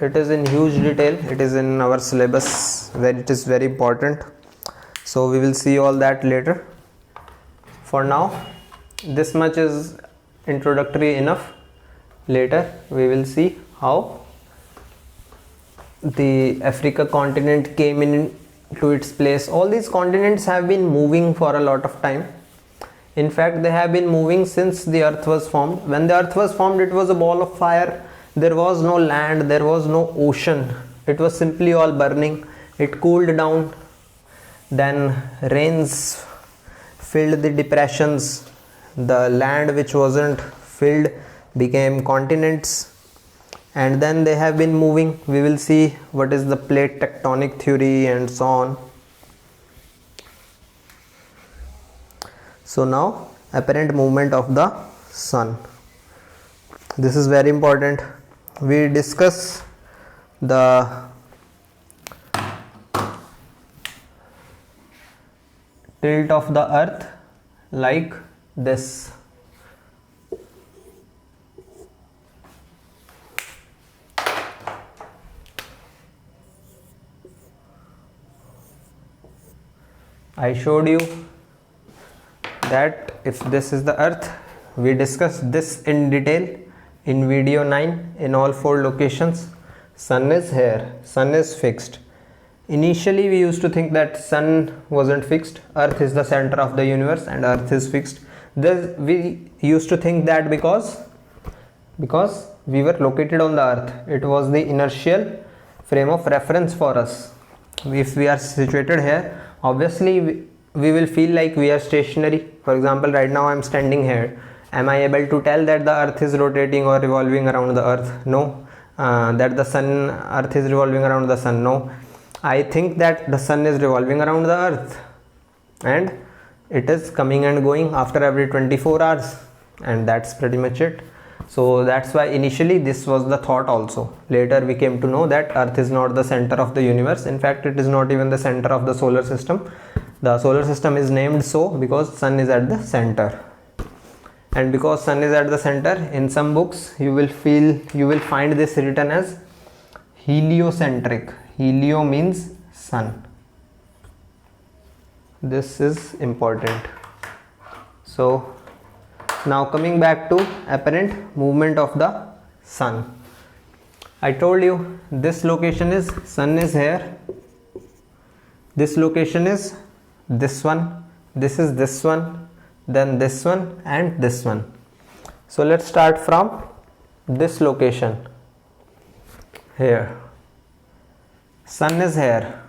It is in huge detail. It is in our syllabus where it is very important. So we will see all that later. For now, this much is introductory enough. Later we will see how the Africa continent came into its place. All these continents have been moving for a lot of time. In fact, they have been moving since the earth was formed. When the earth was formed, it was a ball of fire. There was no land, there was no ocean. It was simply all burning. It cooled down. Then rains filled the depressions. The land which wasn't filled became continents. And then they have been moving. We will see what is the plate tectonic theory and so on. So now, apparent movement of the sun. This is very important. We discuss the tilt of the earth like this. I showed you that if this is the earth, we discussed this in detail in video 9 in all 4 locations. Sun is here, sun is fixed. Initially we used to think that sun wasn't fixed, earth is the center of the universe and earth is fixed. This we used to think that because we were located on the earth, it was the inertial frame of reference for us. If we are situated here, obviously we will feel like we are stationary. For example, right now I am standing here. Am I able to tell that the earth is rotating or revolving around the earth? No. That the sun, earth is revolving around the sun? No. I think that the sun is revolving around the earth and it is coming and going after every 24 hours, and that's pretty much it. So that's why initially this was the thought also. Later we came to know that earth is not the center of the universe. In fact, it is not even the center of the solar system. The solar system is named so because sun is at the center. And because sun is at the center, in some books you will find this written as heliocentric. Helio means sun. This is important. So now coming back to apparent movement of the sun. I told you this location is, sun is here. This location is this one. This is this one. Then this one and this one. So let's start from this location. Here. Sun is here.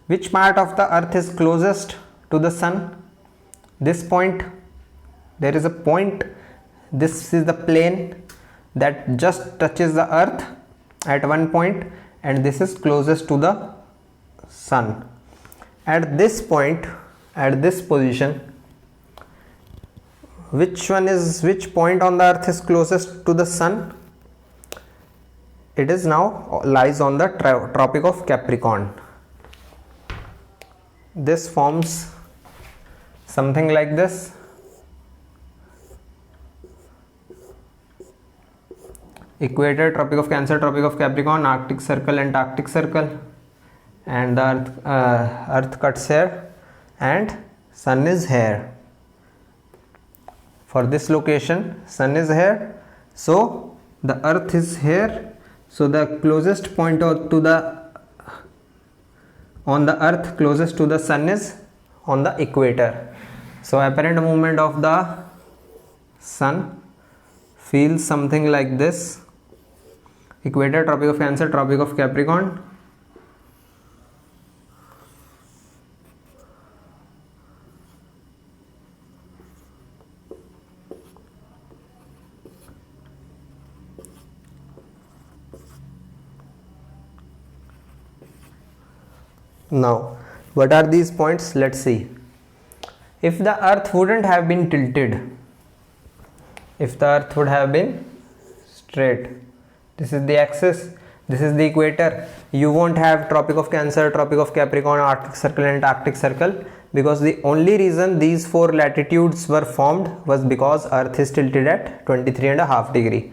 Which part of the earth is closest to the sun? This point. There is a point. This is the plane that just touches the earth at one point, and this is closest to the sun. At this point, at this position, which point on the earth is closest to the sun? It is now lies on the Tropic of Capricorn. This forms something like this. Equator, Tropic of Cancer, Tropic of Capricorn, Arctic Circle, Antarctic Circle, and the earth cuts here and sun is here. For this location, sun is here, so the earth is here. So the closest point on the earth closest to the sun is on the equator. So apparent movement of the sun feels something like this. Equator, Tropic of Cancer, Tropic of Capricorn. Now, what are these points? Let's see. If the earth wouldn't have been tilted, if the earth would have been straight, this is the axis, this is the equator, you won't have Tropic of Cancer, Tropic of Capricorn, Arctic Circle and Antarctic Circle, because the only reason these 4 latitudes were formed was because earth is tilted at 23.5 degree.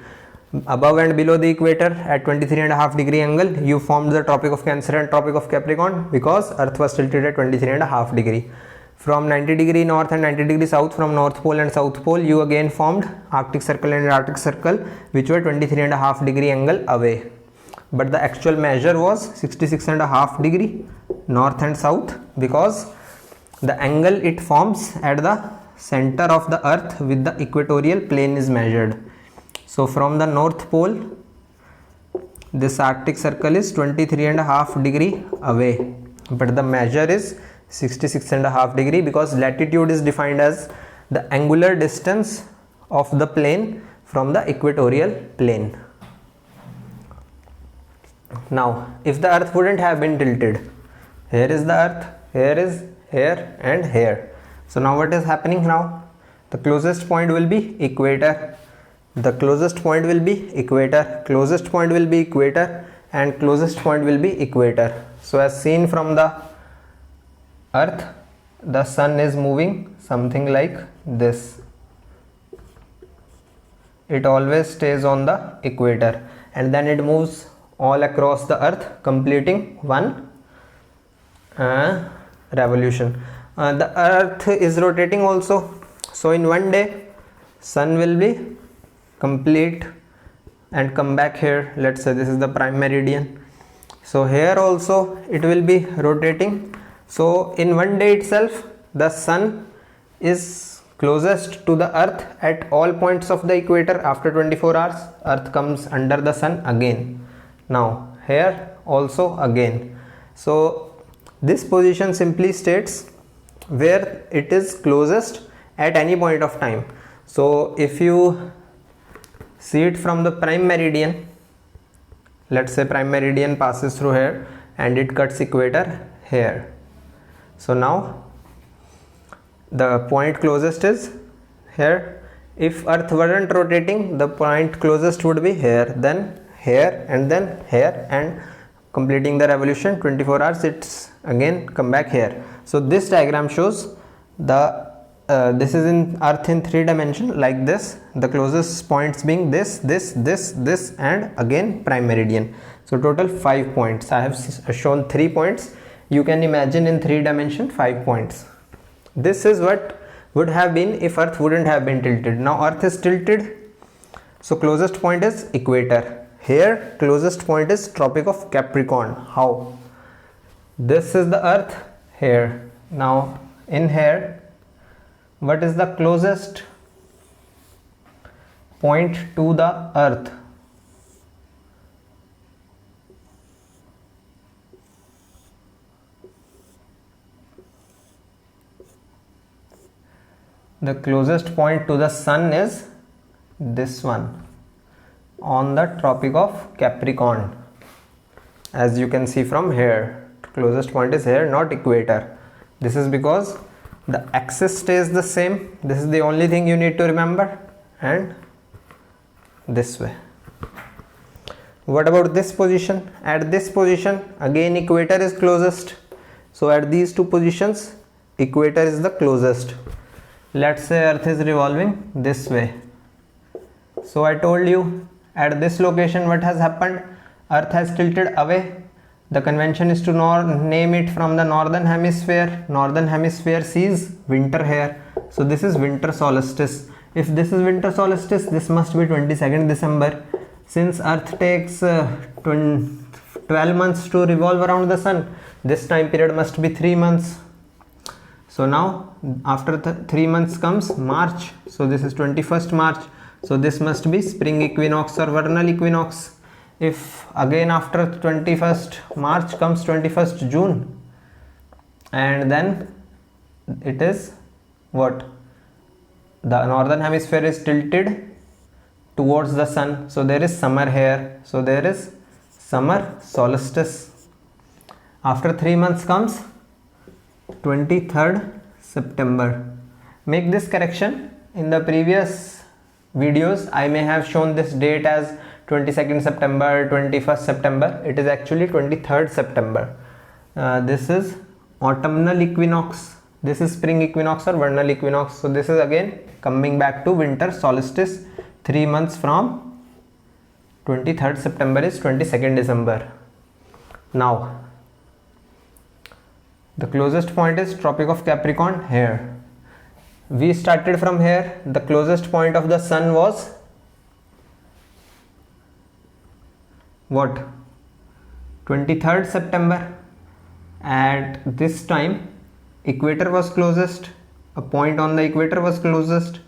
Above and below the equator at 23.5 degree angle, you formed the Tropic of Cancer and Tropic of Capricorn because earth was tilted at 23.5 degree. From 90 degree north and 90 degree south, from North Pole and South Pole, you again formed Arctic Circle and Arctic Circle, which were 23.5 degree angle away. But the actual measure was 66.5 degree north and south, because the angle it forms at the center of the earth with the equatorial plane is measured. So from the North Pole, this Arctic Circle is 23.5 degree away, but the measure is 66.5 degree, because latitude is defined as the angular distance of the plane from the equatorial plane. Now, if the earth wouldn't have been tilted, here is the earth, here is here and here. So now what is happening now? The closest point will be equator. The closest point will be equator. Closest point will be equator, and closest point will be equator. So as seen from the earth, the sun is moving something like this. It always stays on the equator, and then it moves all across the earth, completing one revolution. The earth is rotating also, so in one day sun will be complete and come back here. Let's say this is the prime meridian, so here also it will be rotating. So in one day itself, the sun is closest to the earth at all points of the equator. After 24 hours, earth comes under the sun again. Now here also again. So this position simply states where it is closest at any point of time. So if you see it from the prime meridian, let's say prime meridian passes through here and it cuts equator here. So now the point closest is here. If earth weren't rotating, the point closest would be here, then here, and then here, and completing the revolution 24 hours, it's again come back here. So this diagram shows the this is in earth in 3 dimension like this, the closest points being this, and again prime meridian. So total 5 points. I have shown 3 points. You can imagine in 3 dimension 5 points. This is what would have been if earth wouldn't have been tilted. Now earth is tilted, so closest point is equator. Here closest point is Tropic of Capricorn. How? This is the earth here. Now in here, what is the closest point to the earth? The closest point to the sun is this one, on the Tropic of Capricorn. As you can see from here, closest point is here, not equator. This is because the axis stays the same. This is the only thing you need to remember, and this way. What about this position? At this position again equator is closest, so at these two positions equator is the closest. Let's say earth is revolving this way. So I told you at this location what has happened, earth has tilted away. The convention is to name it from the northern hemisphere. Northern hemisphere sees winter here, so this is winter solstice. If this is winter solstice, this must be 22nd December. Since earth takes 12 months to revolve around the sun, this time period must be 3 months. So now after 3 months comes March, so this is 21st March, so this must be spring equinox or vernal equinox. If again after 21st March comes 21st June, and then it is what? The northern hemisphere is tilted towards the sun, so there is summer here, so there is summer solstice. After 3 months comes 23rd September. Make this correction. In the previous videos I may have shown this date as 22nd September, 21st September. It is actually 23rd September. This is autumnal equinox, this is spring equinox or vernal equinox. So this is again coming back to winter solstice. 3 months from 23rd September is 22nd December. Now the closest point is Tropic of Capricorn here. We started from here. The closest point of the sun was what? 23rd September. At this time equator was closest, a point on the equator was closest.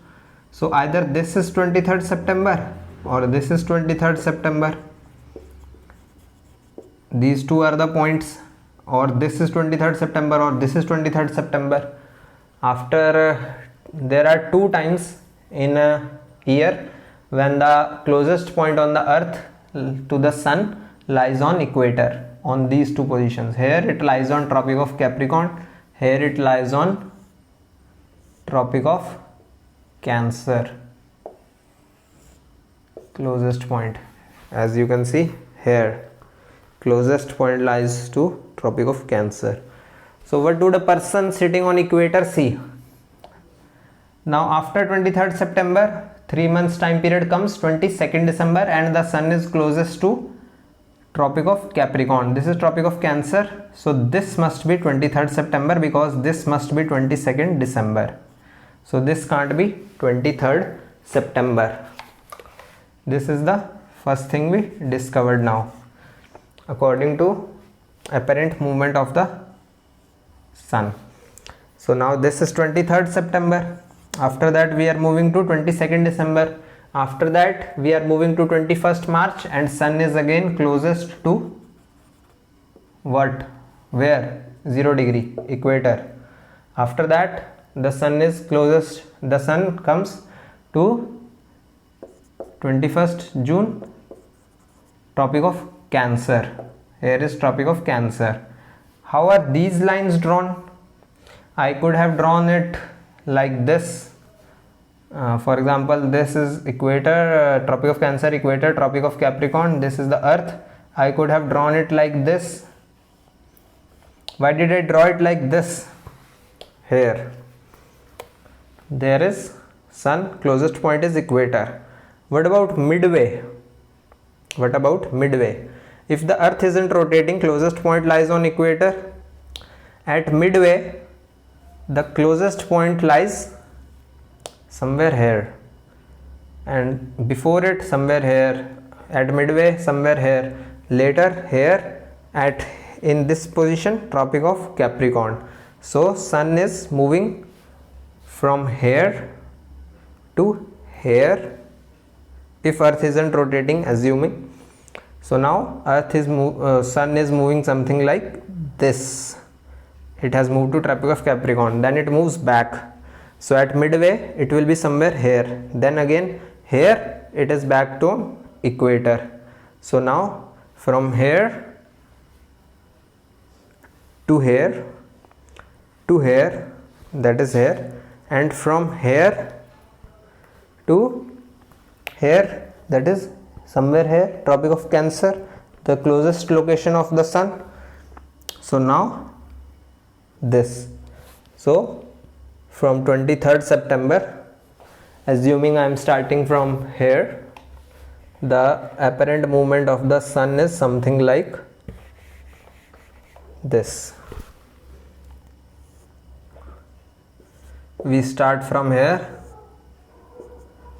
So either this is 23rd September or this is 23rd September. These two are the points, or this is 23rd September or this is 23rd September. After there are 2 times in a year when the closest point on the earth to the sun lies on equator, on these 2 positions. Here it lies on Tropic of Capricorn, here it lies on Tropic of Cancer. Closest point, as you can see here, closest point lies to Tropic of Cancer. So what do the person sitting on equator see? Now after 23rd September, 3 months time period comes 22nd December, and the sun is closest to Tropic of Capricorn. This is Tropic of Cancer. So this must be 23rd September because this must be 22nd December. So this can't be 23rd September. This is the first thing we discovered now, according to apparent movement of the sun. So now this is 23rd September. After that we are moving to 22nd December. After that we are moving to 21st March, and sun is again closest to what? Where? 0 degree, equator. After that the sun is closest, the sun comes to 21st June, Tropic of Cancer. Here is Tropic of Cancer. How are these lines drawn? I could have drawn it like this. For example, this is equator, Tropic of Cancer, equator, Tropic of Capricorn. This is the earth. I could have drawn it like this. Why did I draw it like this? Here there is sun, closest point is equator. What about midway? What about midway? If the earth isn't rotating, closest point lies on equator. At midway the closest point lies somewhere here, and before it somewhere here, at midway somewhere here, later here, at in this position Tropic of Capricorn. So sun is moving from here to here if earth isn't rotating, assuming. So now earth is sun is moving something like this. It has moved to Tropic of Capricorn, then it moves back. So at midway it will be somewhere here, then again here it is back to equator. So now from here to here to here, that is here, and from here to here, that is somewhere here, Tropic of Cancer, the closest location of the sun. So now this. So from 23rd September, assuming I am starting from here, the apparent movement of the sun is something like this. We start from here.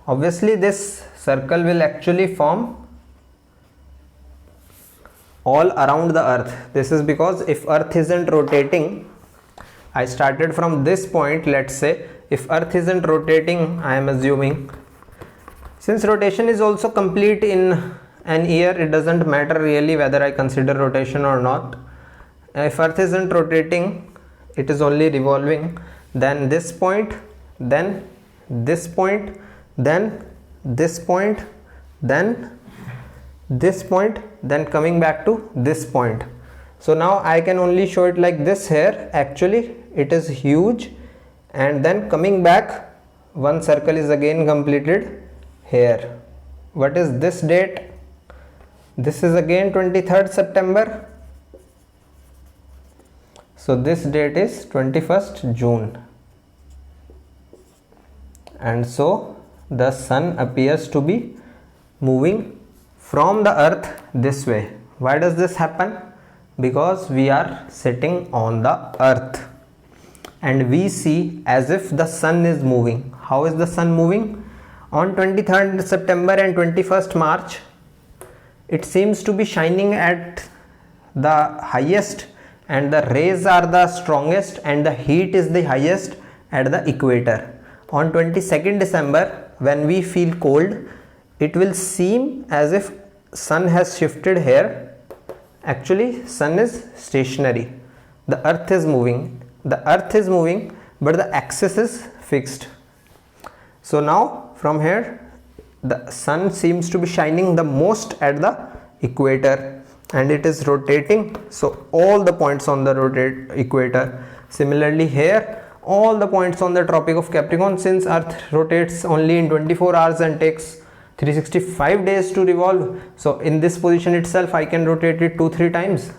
Obviously this circle will actually form all around the earth. This is because if earth isn't rotating, I started from this point. Let's say if earth isn't rotating, I am assuming, since rotation is also complete in an year, it doesn't matter really whether I consider rotation or not. If earth isn't rotating, it is only revolving, then this point, then this point, then this point, then this point, then coming back to this point. So now I can only show it like this here. Actually it is huge, and then coming back, one circle is again completed here. What is this date? This is again 23rd September. So this date is 21st June, and so the sun appears to be moving from the earth this way. Why does this happen? Because we are sitting on the earth and we see as if the sun is moving. How is the sun moving? On 23rd September and 21st March, it seems to be shining at the highest, and the rays are the strongest, and the heat is the highest at the equator. On 22nd December, when we feel cold, it will seem as if sun has shifted here. Actually sun is stationary, the earth is moving, but the axis is fixed. So now from here the sun seems to be shining the most at the equator, and it is rotating, so all the points on the equator. Similarly here all the points on the Tropic of Capricorn. Since Earth rotates only in 24 hours and takes 365 days to revolve, so in this position itself I can rotate it 2-3 times,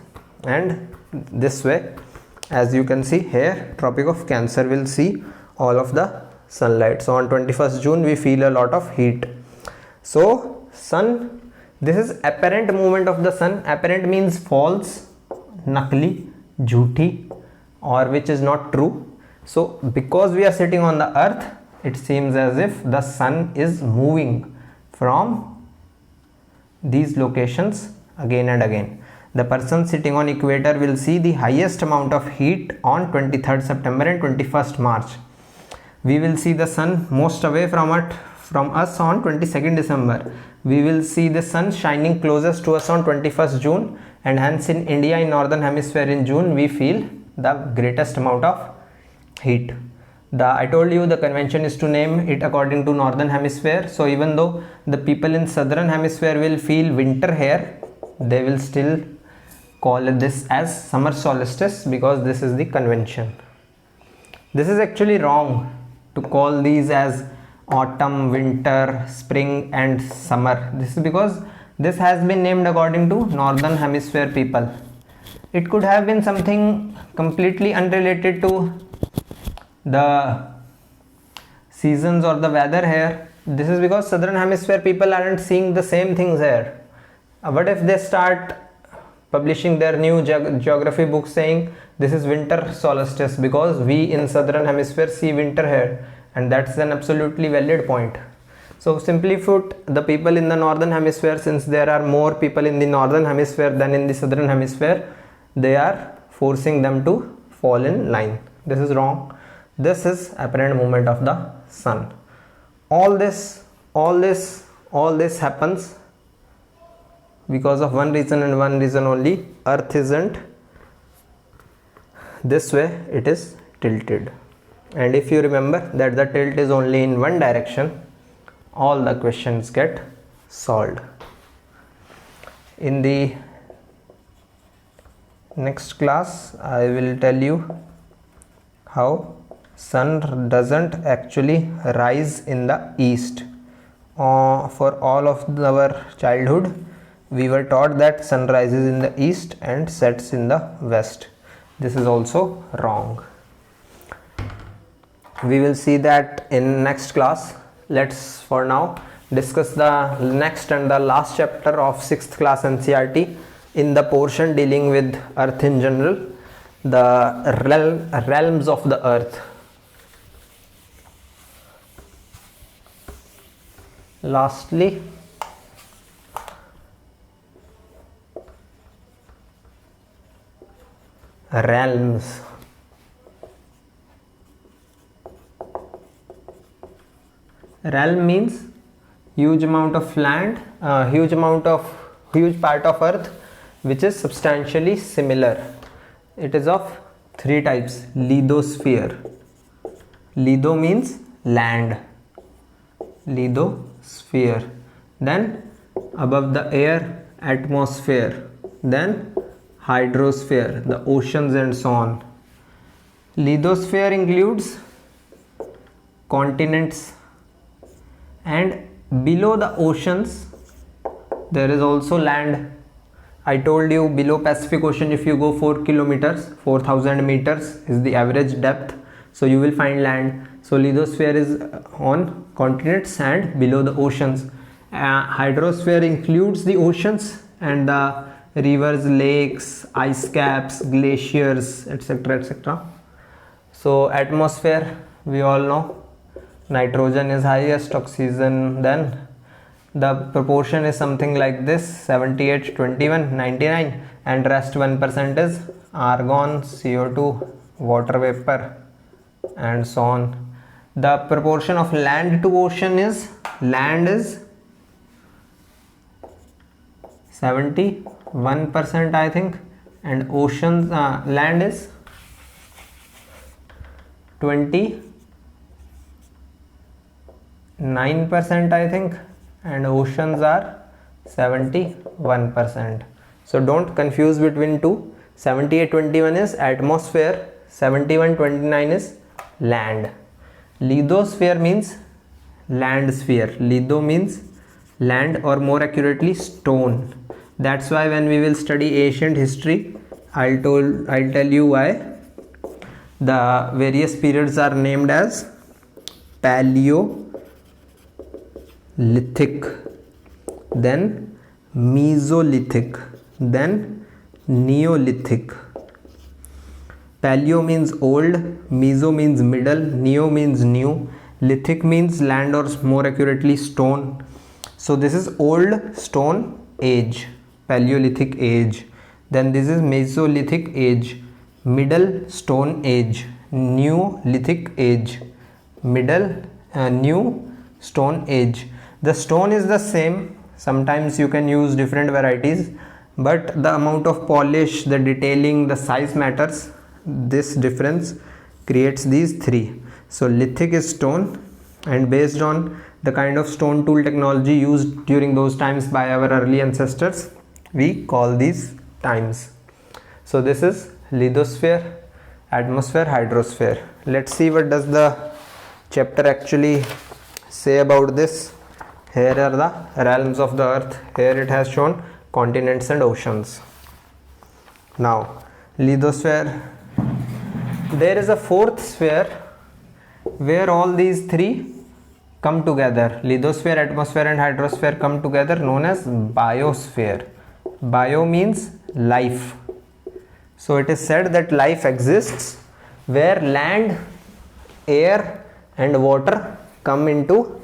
and this way, as you can see here, Tropic of Cancer will see all of the sunlight. So on 21st June we feel a lot of heat. So sun, this is apparent movement of the sun. Apparent means false, nakli, jhuti, or which is not true. So because we are sitting on the earth, it seems as if the sun is moving from these locations again and again. The person sitting on equator will see the highest amount of heat on 23rd September and 21st March. We will see the sun most away from us on 22nd December. We will see the sun shining closest to us on 21st June, and hence in India, in northern hemisphere, in June we feel the greatest amount of heat. I told you the convention is to name it according to northern hemisphere. So even though the people in southern hemisphere will feel winter here, they will still call this as summer solstice because this is the convention. This is actually wrong to call these as autumn, winter, spring and summer. This is because this has been named according to northern hemisphere people. It could have been something completely unrelated to the seasons or the weather here. This is because southern hemisphere people aren't seeing the same things here. What if they start publishing their new geography book saying this is winter solstice because we in southern hemisphere see winter here, and that's an absolutely valid point. So simply put, the people in the northern hemisphere, since there are more people in the northern hemisphere than in the southern hemisphere, they are forcing them to fall in line. This is wrong. This is apparent movement of the sun. All this happens because of one reason and one reason only. Earth isn't this way, it is tilted. And if you remember that the tilt is only in one direction, all the questions get solved. In the next class, I will tell you how sun doesn't actually rise in the east. For all of our childhood, we were taught that sun rises in the east and sets in the west. This is also wrong. We will see that in next class. Let's for now discuss the next and the last chapter of 6th class NCERT in the portion dealing with earth in general, the realms of the earth. Lastly, realms. Realm means huge amount of land, huge part of earth which is substantially similar. It is of 3 types. Lithosphere. Litho means land. Lithosphere. Then above the air, atmosphere. Then hydrosphere, the oceans and so on. Lithosphere includes continents, and below the oceans there is also land. I told you below Pacific Ocean, if you go 4 kilometers, 4000 meters is the average depth, so you will find land. So lithosphere is on continents and below the oceans. Hydrosphere includes the oceans and the rivers, lakes, ice caps, glaciers, etc., etc. So atmosphere, we all know nitrogen is highest, oxygen, then the proportion is something like this: 78, 21, 99, and rest 1% is argon, CO2, water vapor, and so on. The proportion of land to ocean is, land is 71%, I think, and oceans, land is 29%, I think, and oceans are 71%. So don't confuse between two. 78, 21 is atmosphere, 71, 29 is land. Lithosphere means land sphere. Litho means land, or more accurately stone. That's why when we will study ancient history, I'll tell you why the various periods are named as Paleolithic, then Mesolithic, then Neolithic. Paleo means old, Meso means middle, Neo means new, Lithic means land, or more accurately stone. So this is old stone age, Paleolithic age. Then this is Mesolithic age, middle stone age, Neolithic age, new stone age. The stone is the same. Sometimes you can use different varieties, but the amount of polish, the detailing, the size matters. This difference creates these three. So lithic is stone, and based on the kind of stone tool technology used during those times by our early ancestors, we call these times. So this is lithosphere, atmosphere, hydrosphere. Let's see what does the chapter actually say about this. Here are the realms of the earth. Here it has shown continents and oceans. Now lithosphere, there is a fourth sphere where all these three come together. Lithosphere, atmosphere and hydrosphere come together, known as biosphere. Bio means life. So it is said that life exists where land, air and water come into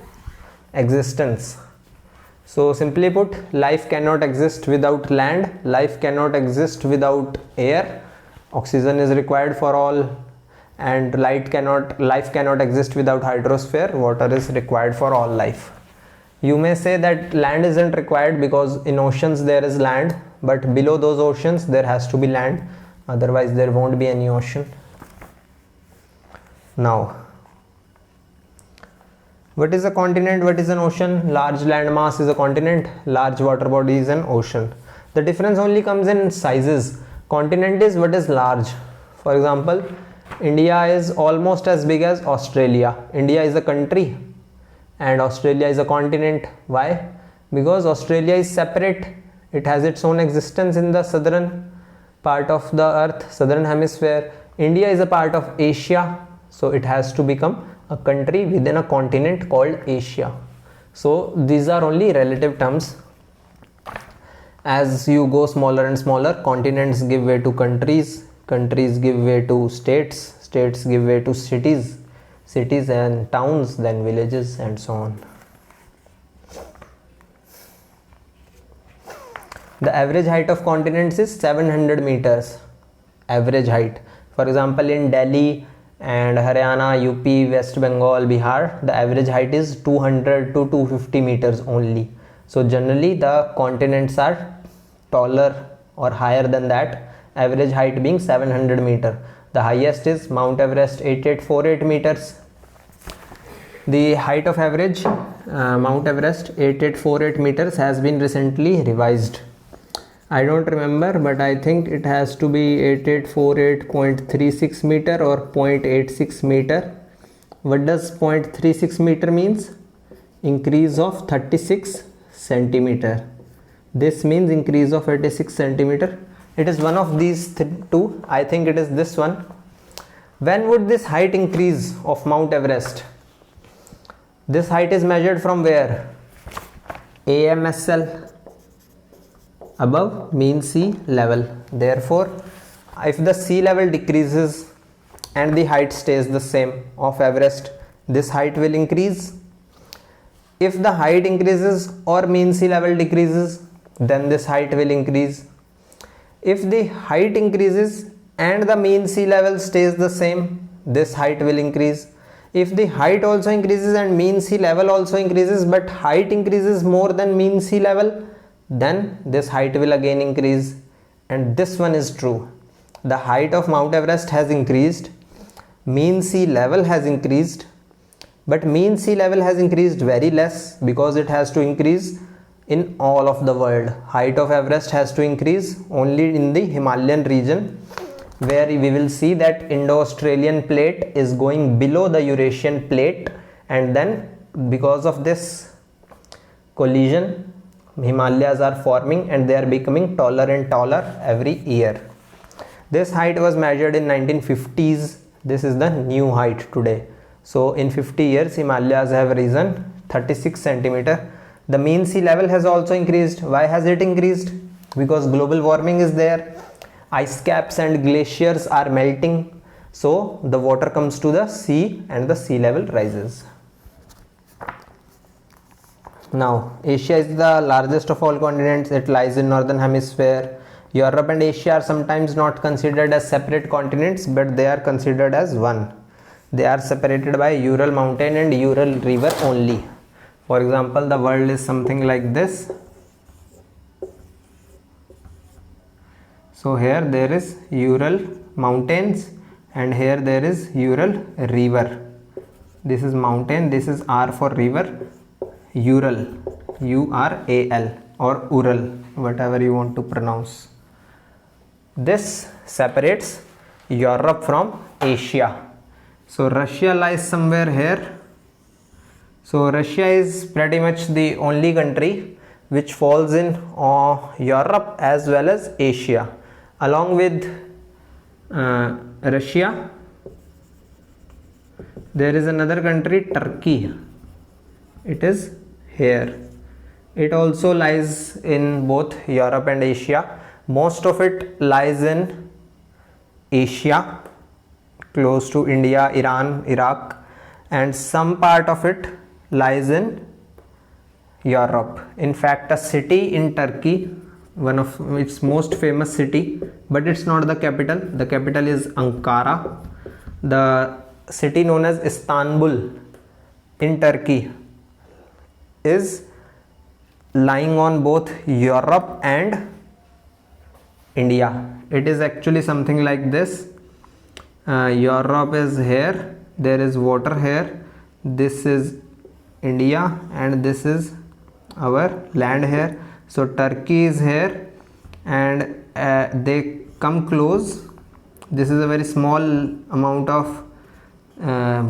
existence. So simply put, life cannot exist without land, life cannot exist without air, oxygen is required for all, and life cannot exist without hydrosphere, water is required for all life. You may say that land isn't required because in oceans there is land, but below those oceans there has to be land, otherwise there won't be any ocean. Now, what is a continent? What is an ocean? Large landmass is a continent, large water body is an ocean. The difference only comes in sizes. Continent is what is large. For example, India is almost as big as Australia. India is a country and Australia is a continent. Why? Because Australia is separate. It has its own existence in the southern part of the earth, southern hemisphere. India is a part of Asia, so it has to become a country within a continent called Asia. So these are only relative terms. As you go smaller and smaller, continents give way to countries, countries give way to states, states give way to cities, cities and towns, then villages, and so on. The average height of continents is 700 meters. Average height. For example, in Delhi and Haryana, UP, West Bengal, Bihar, the average height is 200 to 250 meters only. So generally the continents are taller or higher than that, average height being 700 meter. The highest is Mount Everest, 8848 meters. The height of average Mount Everest, 8848 meters, has been recently revised. I don't remember, but I think it has to be 8848.36 meter or 0.86 meter. What does 0.36 meter means? Increase of 36 centimeter. This means increase of 86 centimeter. It is one of these two. I think it is this one. When would this height increase of Mount Everest? This height is measured from where? AMSL, above mean sea level. Therefore, if the sea level decreases and the height stays the same of Everest, this height will increase. If the height increases or mean sea level decreases, then this height will increase. If the height increases and the mean sea level stays the same, this height will increase. If the height also increases and mean sea level also increases, but height increases more than mean sea level, then this height will again increase. And this one is true. The height of Mount Everest has increased, mean sea level has increased, but mean sea level has increased very less because it has to increase in all of the world. Height of Everest has to increase only in the Himalayan region, where we will see that Indo-Australian plate is going below the Eurasian plate, and then because of this collision Himalayas are forming and they are becoming taller and taller every year. This height was measured in 1950s. This is the new height today. So in 50 years Himalayas have risen 36 centimeter. The mean sea level has also increased. Why has it increased? Because global warming is there. Ice caps and glaciers are melting. So the water comes to the sea and the sea level rises. Now, Asia is the largest of all continents. It lies in northern hemisphere. Europe and Asia are sometimes not considered as separate continents, but they are considered as one. They are separated by Ural mountain and Ural river only. For example, the world is something like this. So here there is Ural mountains and here there is Ural river. This is mountain, this is R for river. Ural, U-R-A-L or Ural, whatever you want to pronounce. This separates Europe from Asia. So Russia lies somewhere here. So Russia is pretty much the only country which falls in Europe as well as Asia. Along with Russia, there is another country, Turkey. It is here. It also lies in both Europe and Asia. Most of it lies in Asia, close to India, Iran, Iraq, and some part of it lies in Europe. In fact, a city in Turkey, one of its most famous city, but it's not the capital. The capital is Ankara. The city known as Istanbul in Turkey is lying on both Europe and India. It is actually something like this. Europe is here, there is water here, this is India and this is our land here. So Turkey is here and they come close. This is a very small amount of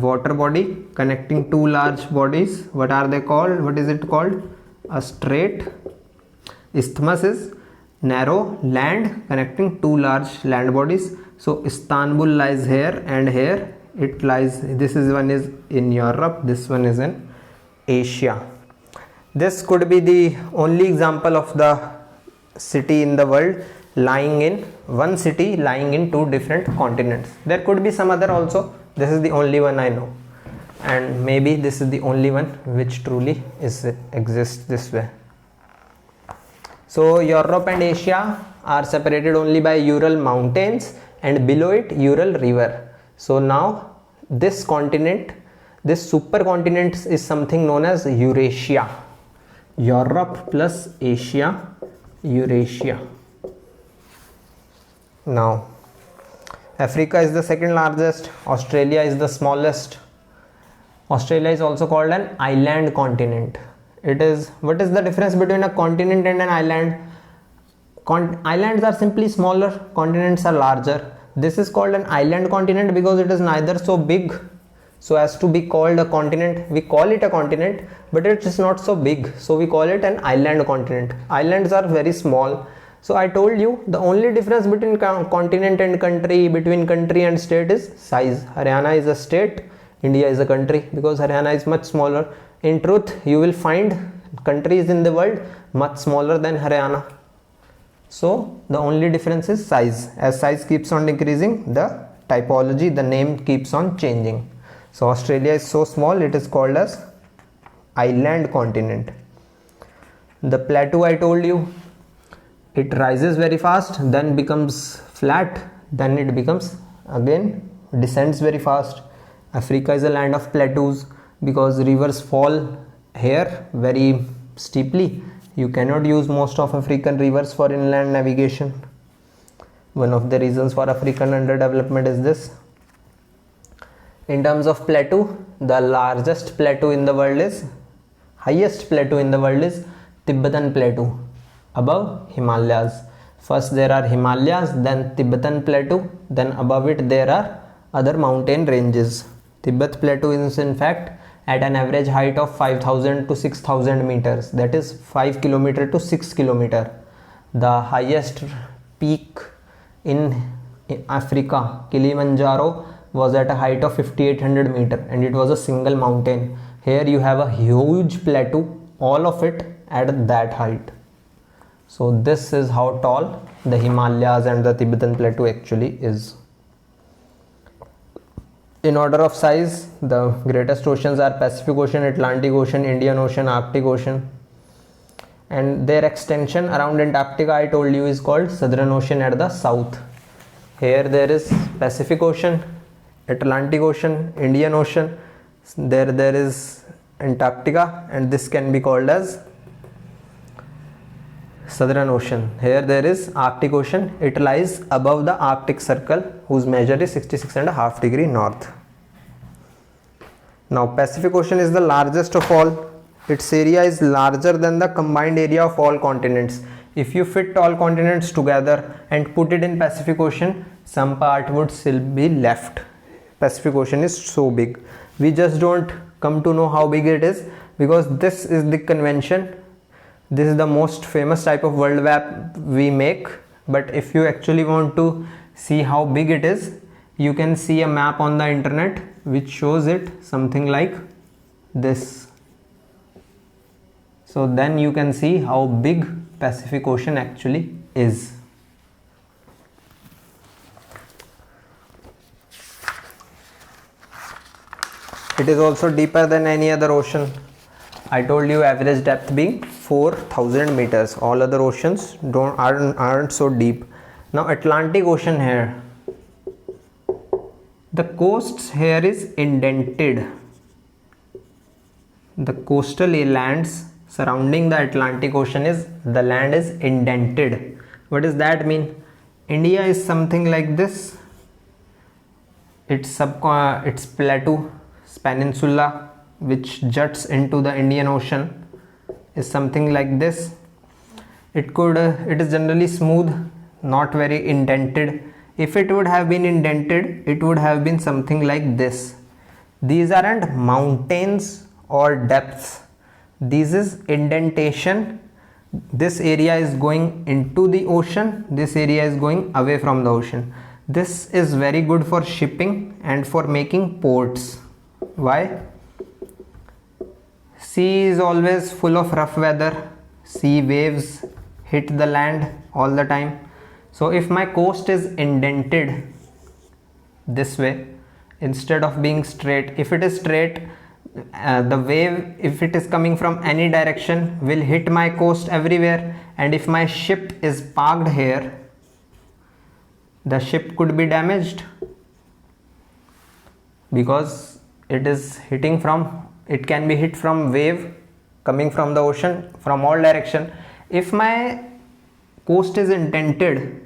water body connecting two large bodies. What are they called? What is it called? A strait. Isthmus is narrow land connecting two large land bodies. So Istanbul lies here and here it lies. This is one is in Europe, this one is in Asia. This could be the only example of the city in the world lying in one city lying in two different continents. There could be some other also. This is the only one I know, and maybe this is the only one which truly exists this way. So Europe and Asia are separated only by Ural mountains and below it Ural river. So now this continent, this supercontinent is something known as Eurasia. Europe plus Asia, Eurasia. Now Africa is the second largest, Australia is the smallest. Australia is also called an island continent. It is, what is the difference between a continent and an island? Islands are simply smaller, continents are larger. This is called an island continent because it is neither so big so as to be called a continent. We call it a continent, but it is not so big, so we call it an island continent. Islands are very small. So I told you the only difference between continent and country, between country and state is size. Haryana is a state, India is a country, because Haryana is much smaller. In truth, you will find countries in the world much smaller than Haryana. So the only difference is size. As size keeps on decreasing, the typology, the name keeps on changing. So Australia is so small, it is called as island continent. The plateau I told you, it rises very fast, then becomes flat, then it becomes again descends very fast. Africa is a land of plateaus because rivers fall here very steeply. You cannot use most of African rivers for inland navigation. One of the reasons for African underdevelopment is this. In terms of plateau, the largest plateau in the world is, highest plateau in the world is Tibetan Plateau above Himalayas. First there are Himalayas, then Tibetan Plateau, then above it there are other mountain ranges. Tibet Plateau is in fact at an average height of 5000 to 6000 meters, that is 5 kilometer to 6 kilometer. The highest peak in Africa, Kilimanjaro, was at a height of 5800 meter and it was a single mountain. Here you have a huge plateau, all of it at that height. So this is how tall the Himalayas and the Tibetan Plateau actually is. In order of size, the greatest oceans are Pacific Ocean, Atlantic Ocean, Indian Ocean, Arctic Ocean, and their extension around Antarctica, I told you, is called Southern Ocean at the south. Here there is Pacific Ocean, Atlantic Ocean, Indian Ocean, there is Antarctica, and this can be called as Southern Ocean. Here there is Arctic Ocean. It lies above the Arctic Circle, whose measure is 66.5 degree north. Now Pacific Ocean is the largest of all. Its area is larger than the combined area of all continents. If you fit all continents together and put it in Pacific Ocean, some part would still be left. Pacific Ocean is so big. We just don't come to know how big it is because this is the convention. This is the most famous type of world map we make. But if you actually want to see how big it is, you can see a map on the internet which shows it something like this. So then you can see how big Pacific Ocean actually is. It is also deeper than any other ocean. I told you average depth being 4000 meters. All other oceans aren't so deep. Now Atlantic Ocean here. The coasts here is indented. The coastal lands surrounding the Atlantic Ocean the land is indented. What does that mean? India is something like this. Its plateau, peninsula, which juts into the Indian Ocean, is something like this. It is generally smooth, not very indented. If it would have been indented, it would have been something like this. These aren't mountains or depths. This is indentation. This area is going into the ocean. This area is going away from the ocean. This is very good for shipping and for making ports. Why? Sea is always full of rough weather. Sea waves hit the land all the time. So if my coast is indented this way, instead of being straight, if it is straight, the wave, if it is coming from any direction, will hit my coast everywhere. And if my ship is parked here, the ship could be damaged because it can be hit from wave coming from the ocean from all direction. If my coast is indented,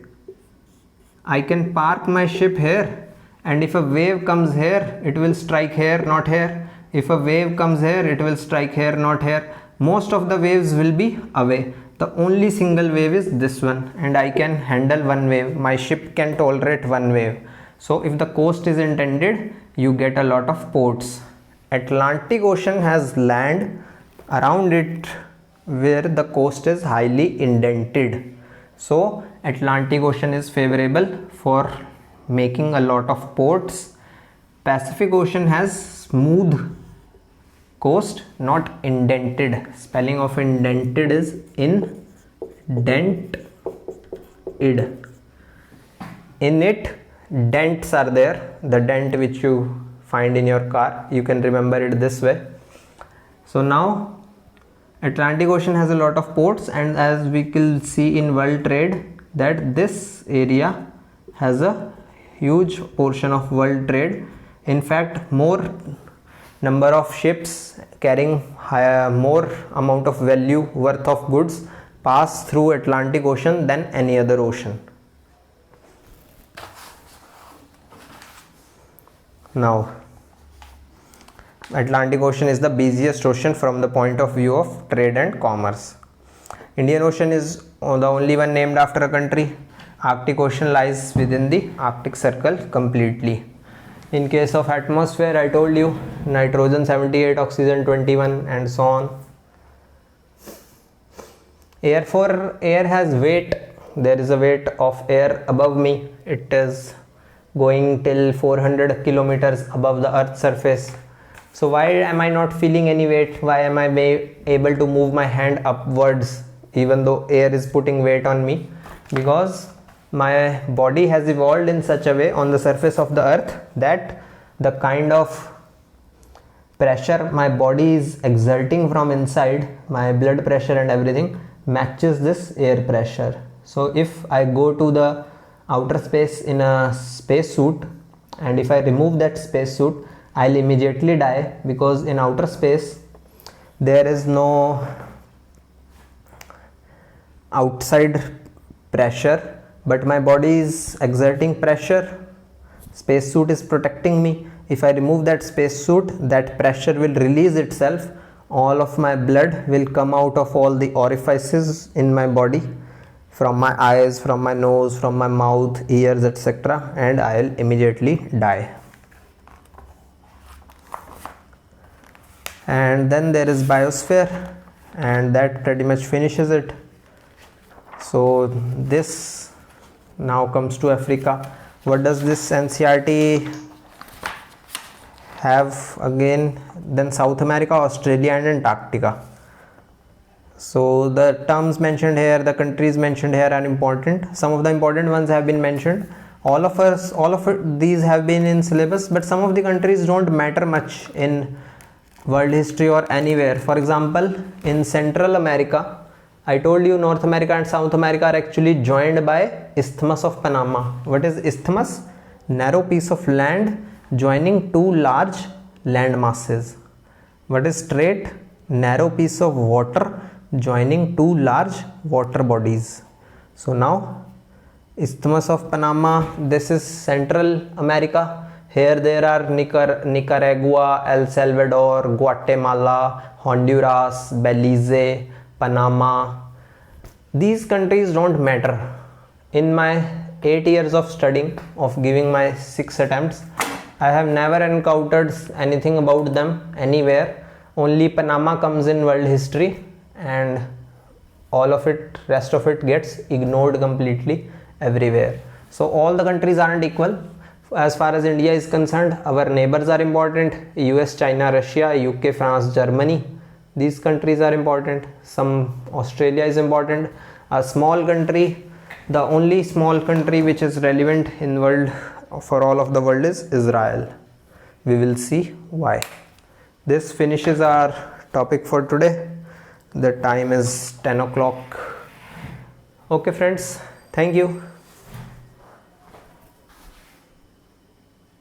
I can park my ship here, and if a wave comes here, it will strike here, not here. If a wave comes here, it will strike here, not here. Most of the waves will be away. The only single wave is this one, and I can handle one wave. My ship can tolerate one wave. So if the coast is indented, you get a lot of ports. Atlantic Ocean has land around it where the coast is highly indented. So Atlantic Ocean is favorable for making a lot of ports. Pacific Ocean has smooth coast, not indented. Spelling of indented is indented. In it, dents are there. The dent which you find in your car, you can remember it this way. So now Atlantic Ocean has a lot of ports, and as we will see in world trade, that this area has a huge portion of world trade. In fact, more number of ships carrying more amount of value worth of goods pass through Atlantic Ocean than any other ocean. Now Atlantic Ocean is the busiest ocean from the point of view of trade and commerce. Indian Ocean is the only one named after a country. Arctic Ocean lies within the Arctic Circle completely. In case of atmosphere, I told you nitrogen 78, oxygen 21, and so on. Air has weight. There is a weight of air above me. It is going till 400 kilometers above the earth's surface. So why am I not feeling any weight? Why am I able to move my hand upwards even though air is putting weight on me? Because my body has evolved in such a way on the surface of the earth that the kind of pressure my body is exerting from inside, my blood pressure and everything, matches this air pressure. So if I go to the outer space in a space suit, and if I remove that space suit, I'll immediately die, because in outer space there is no outside pressure, but my body is exerting pressure. Space suit is protecting me. If I remove that space suit, that pressure will release itself. All of my blood will come out of all the orifices in my body, from my eyes, from my nose, from my mouth, ears, etc., and I'll immediately die. And then there is biosphere, and that pretty much finishes it. So this now comes to Africa. What does this NCERT have again? Then South America, Australia and Antarctica. So the terms mentioned here, the countries mentioned here are important. Some of the important ones have been mentioned. All of these have been in syllabus, but some of the countries don't matter much in world history or anywhere. For example, in Central America, I told you North America and South America are actually joined by Isthmus of Panama. What is isthmus? Narrow piece of land joining two large land masses. What is strait? Narrow piece of water joining two large water bodies. So now Isthmus of Panama, this is Central America. Here there are Nicaragua, El Salvador, Guatemala, Honduras, Belize, Panama. These countries don't matter. In my 8 years of studying, of giving my 6 attempts, I have never encountered anything about them anywhere. Only Panama comes in world history, and all of it, rest of it gets ignored completely everywhere. So all the countries aren't equal. As far as India is concerned, our neighbors are important. US, China, Russia, UK, France, Germany. These countries are important. Some Australia is important. A small country, the only small country which is relevant in world for all of the world is Israel. We will see why. This finishes our topic for today. The time is 10 o'clock. Okay friends, thank you.